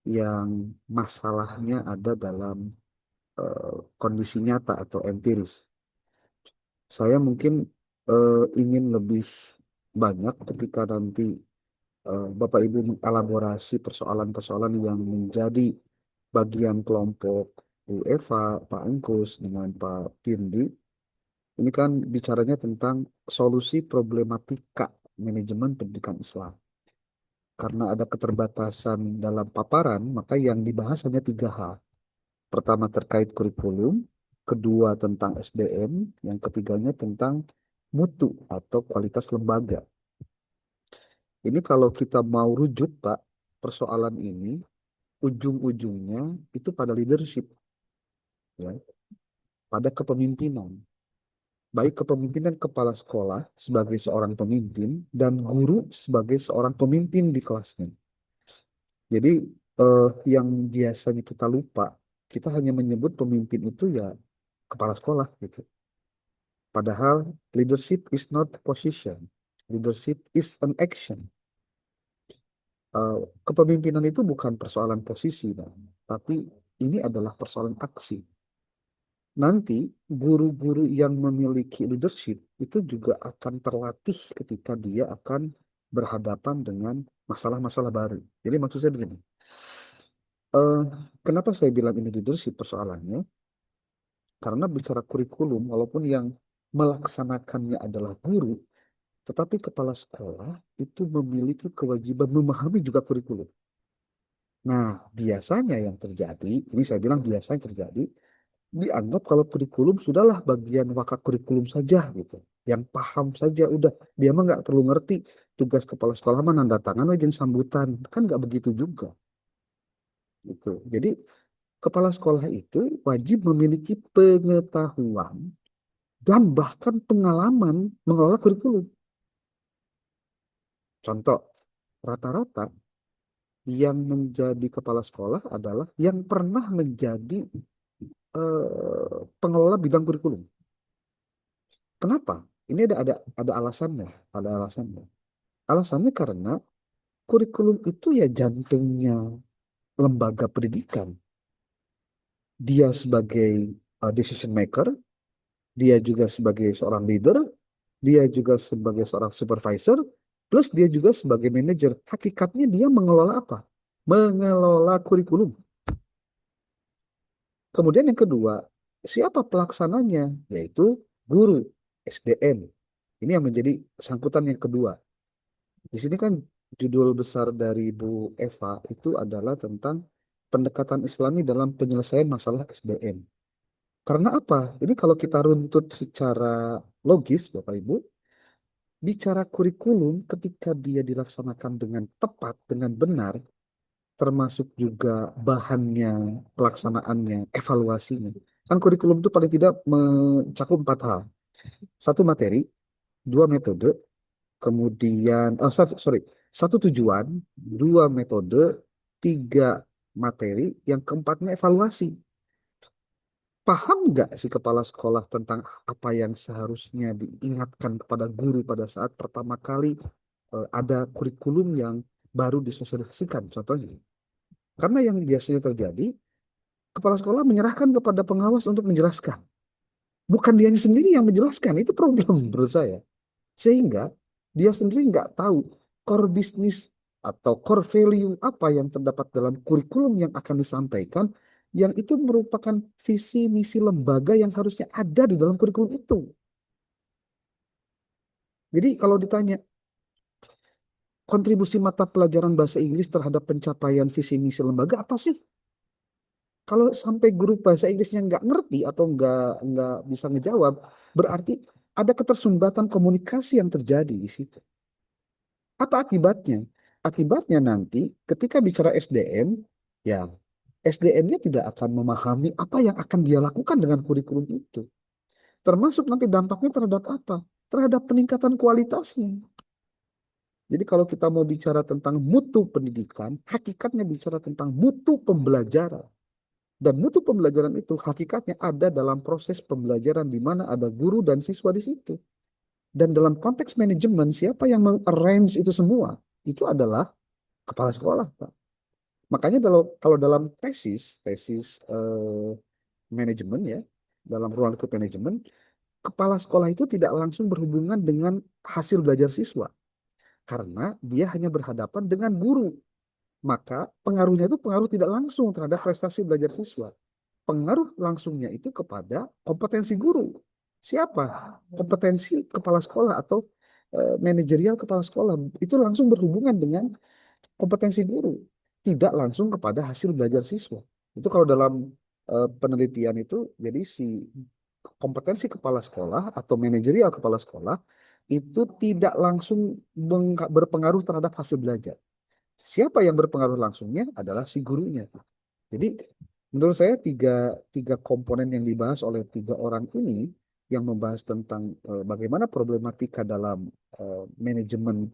yang masalahnya ada dalam kondisi nyata atau empiris. Saya mungkin ingin lebih banyak ketika nanti Bapak Ibu mengelaborasi persoalan-persoalan yang menjadi bagian kelompok Bu Eva, Pak Engkus, dengan Pak Pindi. Ini kan bicaranya tentang solusi problematika manajemen pendidikan Islam. Karena ada keterbatasan dalam paparan, maka yang dibahas hanya 3 hal. Pertama terkait kurikulum, kedua tentang SDM, yang ketiganya tentang mutu atau kualitas lembaga. Ini kalau kita mau rujuk, Pak, persoalan ini ujung-ujungnya itu pada leadership, ya, pada kepemimpinan. Baik kepemimpinan kepala sekolah sebagai seorang pemimpin dan guru sebagai seorang pemimpin di kelasnya. Jadi yang biasanya kita lupa, kita hanya menyebut pemimpin itu ya kepala sekolah gitu. Padahal leadership is not position, leadership is an action. Kepemimpinan itu bukan persoalan posisi, Bang, tapi ini adalah persoalan aksi. Nanti guru-guru yang memiliki leadership itu juga akan terlatih ketika dia akan berhadapan dengan masalah-masalah baru. Jadi maksud saya begini, eh, kenapa saya bilang ini leadership persoalannya? Karena bicara kurikulum, walaupun yang melaksanakannya adalah guru, tetapi kepala sekolah itu memiliki kewajiban memahami juga kurikulum. Nah, biasanya yang terjadi, ini saya bilang biasanya terjadi, dianggap kalau kurikulum sudahlah bagian wakak kurikulum saja gitu. Yang paham saja udah, dia mah nggak perlu ngerti. Tugas kepala sekolah mah nanda tangan aja sambutan. Kan nggak begitu juga. Gitu. Jadi kepala sekolah itu wajib memiliki pengetahuan dan bahkan pengalaman mengelola kurikulum. Contoh, rata-rata yang menjadi kepala sekolah adalah yang pernah menjadi pengelola bidang kurikulum. Kenapa? Ini ada alasannya, ada alasannya. Alasannya karena kurikulum itu ya jantungnya lembaga pendidikan. Dia sebagai decision maker, dia juga sebagai seorang leader, dia juga sebagai seorang supervisor, plus dia juga sebagai manajer. Hakikatnya dia mengelola apa? Mengelola kurikulum. Kemudian yang kedua, siapa pelaksananya? Yaitu guru, SDM. Ini yang menjadi sangkutan yang kedua. Di sini kan judul besar dari Bu Eva itu adalah tentang pendekatan Islami dalam penyelesaian masalah SDM. Karena apa? Ini kalau kita runtut secara logis, Bapak Ibu, bicara kurikulum ketika dia dilaksanakan dengan tepat, dengan benar, termasuk juga bahannya, pelaksanaannya, evaluasinya. Kan kurikulum itu paling tidak mencakup 4 hal. 1 materi, 2 metode, kemudian, sorry, 1 tujuan, 2 metode, 3 materi, yang keempatnya evaluasi. Paham nggak si kepala sekolah tentang apa yang seharusnya diingatkan kepada guru pada saat pertama kali ada kurikulum yang baru disosialisasikan, contohnya? Karena yang biasanya terjadi, kepala sekolah menyerahkan kepada pengawas untuk menjelaskan. Bukan dianya sendiri yang menjelaskan, itu problem menurut saya. Sehingga dia sendiri nggak tahu core bisnis atau core value apa yang terdapat dalam kurikulum yang akan disampaikan, yang itu merupakan visi misi lembaga yang harusnya ada di dalam kurikulum itu. Jadi kalau ditanya kontribusi mata pelajaran bahasa Inggris terhadap pencapaian visi misi lembaga apa sih? Kalau sampai guru bahasa Inggrisnya nggak ngerti atau nggak bisa ngejawab, berarti ada ketersumbatan komunikasi yang terjadi di situ. Apa akibatnya? Akibatnya nanti ketika bicara SDM, ya SDM-nya tidak akan memahami apa yang akan dia lakukan dengan kurikulum itu. Termasuk nanti dampaknya terhadap apa? Terhadap peningkatan kualitasnya. Jadi kalau kita mau bicara tentang mutu pendidikan, hakikatnya bicara tentang mutu pembelajaran. Dan mutu pembelajaran itu hakikatnya ada dalam proses pembelajaran di mana ada guru dan siswa di situ. Dan dalam konteks manajemen, siapa yang meng-arrange itu semua? Itu adalah kepala sekolah, Pak. Makanya kalau dalam tesis manajemen ya, dalam ruang lingkup manajemen, kepala sekolah itu tidak langsung berhubungan dengan hasil belajar siswa. Karena dia hanya berhadapan dengan guru. Maka pengaruhnya itu pengaruh tidak langsung terhadap prestasi belajar siswa. Pengaruh langsungnya itu kepada kompetensi guru. Siapa? Kompetensi kepala sekolah atau manajerial kepala sekolah. Itu langsung berhubungan dengan kompetensi guru. Tidak langsung kepada hasil belajar siswa. Itu kalau dalam penelitian itu, jadi si kompetensi kepala sekolah atau manajerial kepala sekolah itu tidak langsung berpengaruh terhadap hasil belajar. Siapa yang berpengaruh langsungnya adalah si gurunya. Jadi menurut saya tiga komponen yang dibahas oleh tiga orang ini yang membahas tentang bagaimana problematika dalam manajemen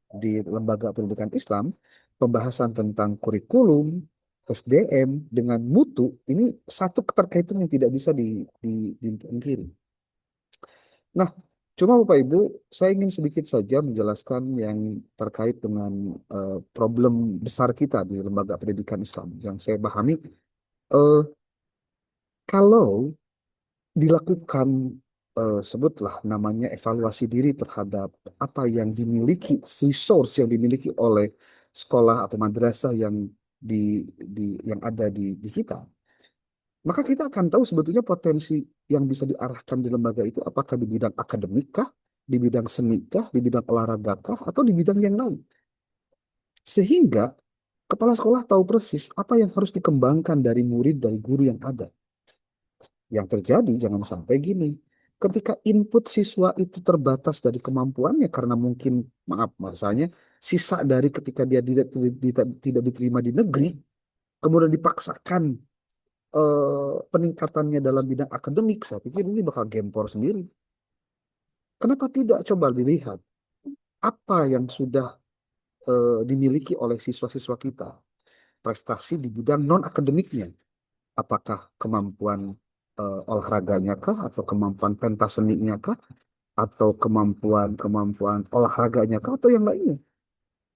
di lembaga pendidikan Islam, pembahasan tentang kurikulum, SDM dengan mutu, ini satu keterkaitan yang tidak bisa dipungkiri. Nah, cuma Bapak Ibu, saya ingin sedikit saja menjelaskan yang terkait dengan problem besar kita di lembaga pendidikan Islam. Yang saya pahami, eh, kalau dilakukan sebutlah namanya evaluasi diri terhadap apa yang dimiliki, resource yang dimiliki oleh sekolah atau madrasah yang yang ada di kita, maka kita akan tahu sebetulnya potensi yang bisa diarahkan di lembaga itu apakah di bidang akademik kah, di bidang seni kah, di bidang olahraga kah, atau di bidang yang lain. Sehingga kepala sekolah tahu persis apa yang harus dikembangkan dari murid, dari guru yang ada. Yang terjadi jangan sampai gini. Ketika input siswa itu terbatas dari kemampuannya karena mungkin, maaf, masanya sisa dari ketika dia tidak diterima di negeri, kemudian dipaksakan peningkatannya dalam bidang akademik, saya pikir ini bakal gempor sendiri. Kenapa tidak coba dilihat apa yang sudah dimiliki oleh siswa-siswa kita, prestasi di bidang non-akademiknya, apakah kemampuan olahraganya kah, atau kemampuan pentas seninya kah, atau kemampuan olahraganya kah, atau yang lainnya.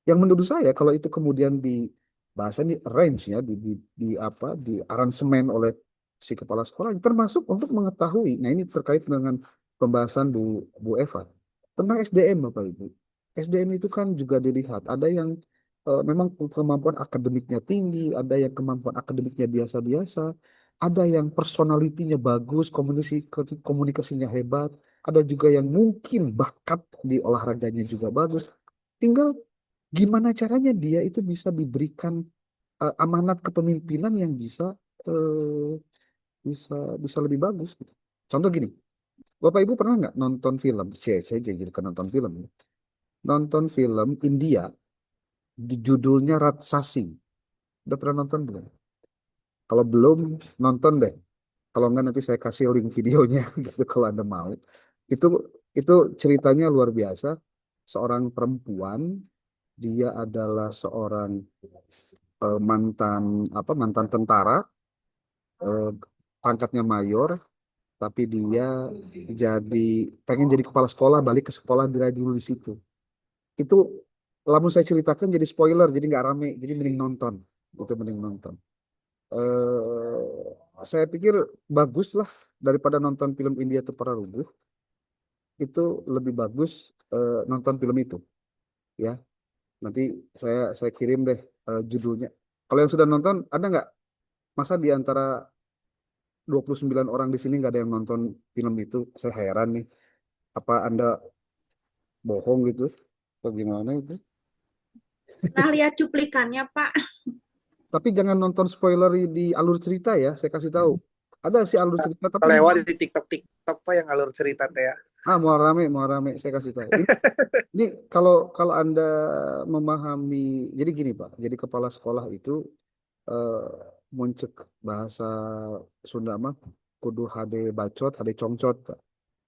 Yang menurut saya kalau itu kemudian di bahasa ini range ya, di aransemen oleh si kepala sekolah, termasuk untuk mengetahui. Nah, ini terkait dengan pembahasan Bu Eva tentang SDM, Bapak Ibu. SDM itu kan juga dilihat ada yang memang kemampuan akademiknya tinggi, ada yang kemampuan akademiknya biasa-biasa, ada yang personalitinya bagus, komunikasinya hebat, ada juga yang mungkin bakat di olahraganya juga bagus. Tinggal gimana caranya dia itu bisa diberikan amanat kepemimpinan yang bisa eh, bisa bisa lebih bagus gitu. Contoh gini, Bapak Ibu pernah nggak nonton film? Saya jadi ke nonton film ya. Nonton film India di judulnya Ratsasi. Udah pernah nonton belum? Kalau belum, nonton deh. Kalau nggak nanti saya kasih link videonya gitu kalau Anda mau. Itu itu ceritanya luar biasa. Seorang perempuan, dia adalah seorang mantan tentara, eh, pangkatnya mayor, tapi dia jadi pengen jadi kepala sekolah, balik ke sekolah dia dulu di situ. Itu lamun saya ceritakan jadi spoiler, jadi nggak rame, jadi mending nonton. Itu mending nonton. Saya pikir bagus lah daripada nonton film India itu para rubuh. Itu lebih bagus nonton film itu, ya. Nanti saya kirim deh judulnya. Kalau yang sudah nonton, ada nggak? Masa di antara 29 orang di sini nggak ada yang nonton film itu? Saya heran nih. Apa Anda bohong gitu? Atau gimana itu? Pernah lihat cuplikannya, Pak. Tapi jangan nonton spoiler di alur cerita ya. Saya kasih tahu. Ada sih alur cerita, tapi Lewat di TikTok Pak yang alur cerita teh ya. mau rame. Saya kasih tahu. Ini kalau kalau Anda memahami, jadi gini Pak. Jadi kepala sekolah itu eh, muncul bahasa Sunda mah kudu hade bacot, hade congcot, Pak.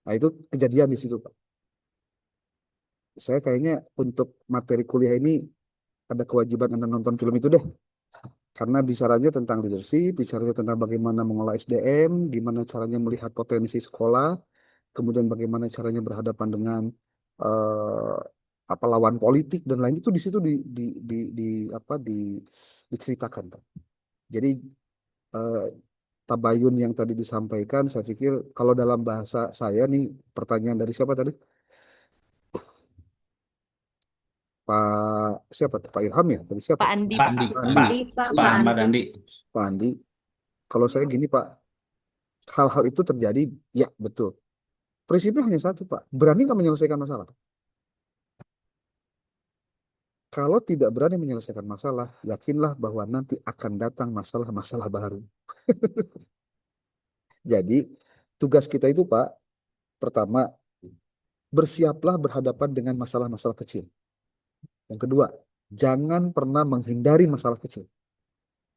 Nah, itu kejadian di situ, Pak. Saya kayaknya untuk materi kuliah ini ada kewajiban Anda nonton film itu deh. Karena bicaranya tentang leadership, bicaranya tentang bagaimana mengolah SDM, gimana caranya melihat potensi sekolah, kemudian bagaimana caranya berhadapan dengan eh, apa lawan politik dan lain itu di situ di apa diceritakan, Pak. Jadi eh, tabayun yang tadi disampaikan, saya pikir kalau dalam bahasa saya nih, pertanyaan dari siapa tadi? Pak siapa tuh? Pak Ilham ya? Tadi siapa? Pak Andi, Pak, Pak. Andi. Pak, Pak Pak Andi. Ahmad Andi. Pak Andi. Kalau saya gini, Pak, hal-hal itu terjadi, ya betul. Prinsipnya hanya satu, Pak. Berani nggak menyelesaikan masalah? Kalau tidak berani menyelesaikan masalah, yakinlah bahwa nanti akan datang masalah-masalah baru. Jadi, tugas kita itu, Pak, pertama, bersiaplah berhadapan dengan masalah-masalah kecil. Yang kedua, jangan pernah menghindari masalah kecil.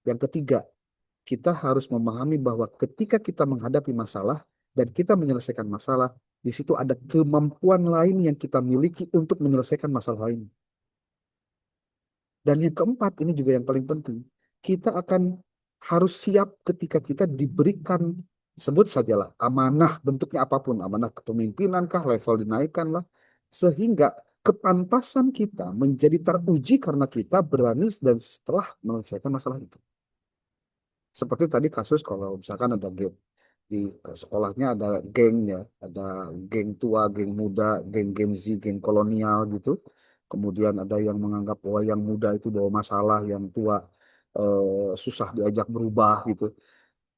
Yang ketiga, kita harus memahami bahwa ketika kita menghadapi masalah dan kita menyelesaikan masalah, di situ ada kemampuan lain yang kita miliki untuk menyelesaikan masalah lain. Dan yang keempat, ini juga yang paling penting, kita akan harus siap ketika kita diberikan, sebut sajalah, amanah bentuknya apapun, amanah kepemimpinan kah, level dinaikkan lah, sehingga kepantasan kita menjadi teruji karena kita berani dan setelah menyelesaikan masalah itu. Seperti tadi kasus kalau misalkan ada geng di sekolahnya, ada gengnya, ada geng tua, geng muda, geng Gen Z, geng kolonial gitu. Kemudian ada yang menganggap bahwa yang muda itu bawa masalah, yang tua susah diajak berubah gitu.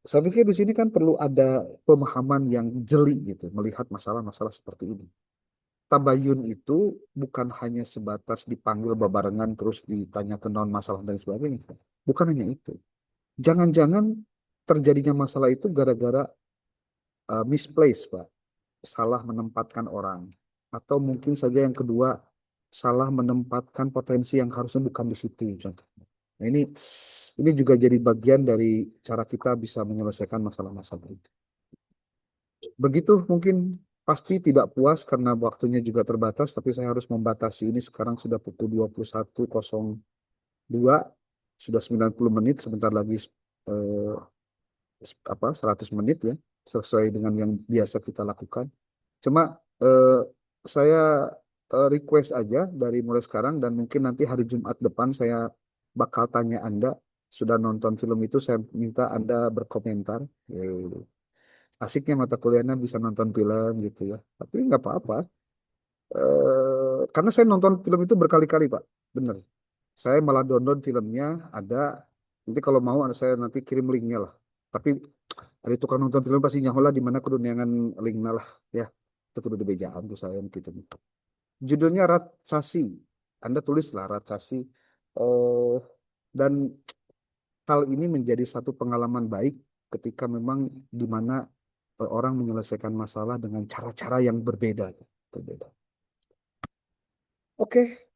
Saya pikir di sini kan perlu ada pemahaman yang jeli gitu, melihat masalah-masalah seperti ini. Tabayun itu bukan hanya sebatas dipanggil babarengan terus ditanya ke non masalah dan sebagainya. Bukan hanya itu. Jangan-jangan terjadinya masalah itu gara-gara misplace, Pak. Salah menempatkan orang. Atau mungkin saja yang kedua, salah menempatkan potensi yang harusnya bukan di situ. Contohnya. Nah, ini juga jadi bagian dari cara kita bisa menyelesaikan masalah-masalah itu. Begitu mungkin pasti tidak puas karena waktunya juga terbatas, tapi saya harus membatasi ini sekarang sudah pukul 21.02, sudah 90 menit, sebentar lagi eh, 100 menit ya, sesuai dengan yang biasa kita lakukan. Cuma eh, saya request aja dari mulai sekarang dan mungkin nanti hari Jumat depan saya bakal tanya Anda, sudah nonton film itu, saya minta Anda berkomentar. Asiknya mata kuliahnya bisa nonton film gitu ya. Tapi nggak apa-apa. Karena saya nonton film itu berkali-kali, Pak. Bener. Saya malah download filmnya, ada. Nanti kalau mau saya nanti kirim linknya lah. Tapi ada tukang nonton film pasti nyaho lah di mana kudu neangan linknya lah ya. Itu kudu dibejaan tuh saya gitu. Judulnya Ratsasi. Anda tulislah Ratsasi. Eh dan hal ini menjadi satu pengalaman baik ketika memang di mana orang menyelesaikan masalah dengan cara-cara yang berbeda. Berbeda. Oke,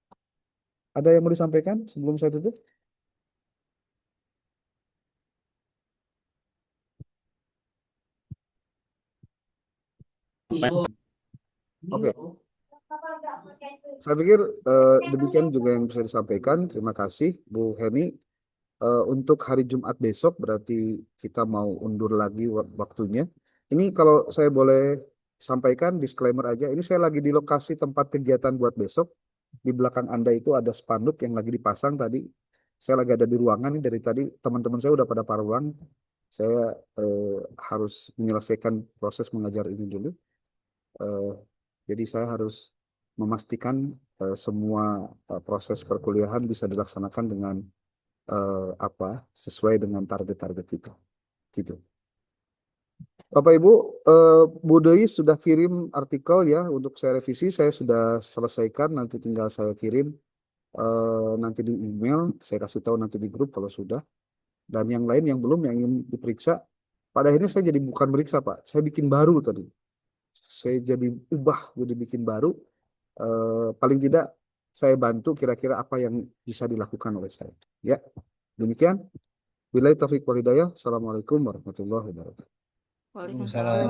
ada yang mau disampaikan sebelum saya tutup? Oke, saya pikir demikian juga yang bisa disampaikan. Terima kasih, Bu Heni. Untuk hari Jumat besok berarti kita mau undur lagi waktunya. Ini kalau saya boleh sampaikan disclaimer aja. Ini saya lagi di lokasi tempat kegiatan buat besok. Di belakang Anda itu ada spanduk yang lagi dipasang tadi. Saya lagi ada di ruangan nih dari tadi. Teman-teman saya udah pada paruang. Saya harus menyelesaikan proses mengajar ini dulu. Eh, jadi saya harus memastikan semua proses perkuliahan bisa dilaksanakan dengan apa sesuai dengan target-target kita. Gitu. Bapak Ibu, Bu Doi sudah kirim artikel ya untuk saya revisi. Saya sudah selesaikan. Nanti tinggal saya kirim nanti di email. Saya kasih tahu nanti di grup kalau sudah. Dan yang lain yang belum yang ingin diperiksa. Pada akhirnya saya jadi bukan meriksa, Pak. Saya bikin baru tadi. Saya jadi ubah, jadi bikin baru. Paling tidak saya bantu kira-kira apa yang bisa dilakukan oleh saya. Ya, demikian. Billahi taufiq wal hidayah. Assalamualaikum warahmatullahi wabarakatuh. Waalaikumsalam.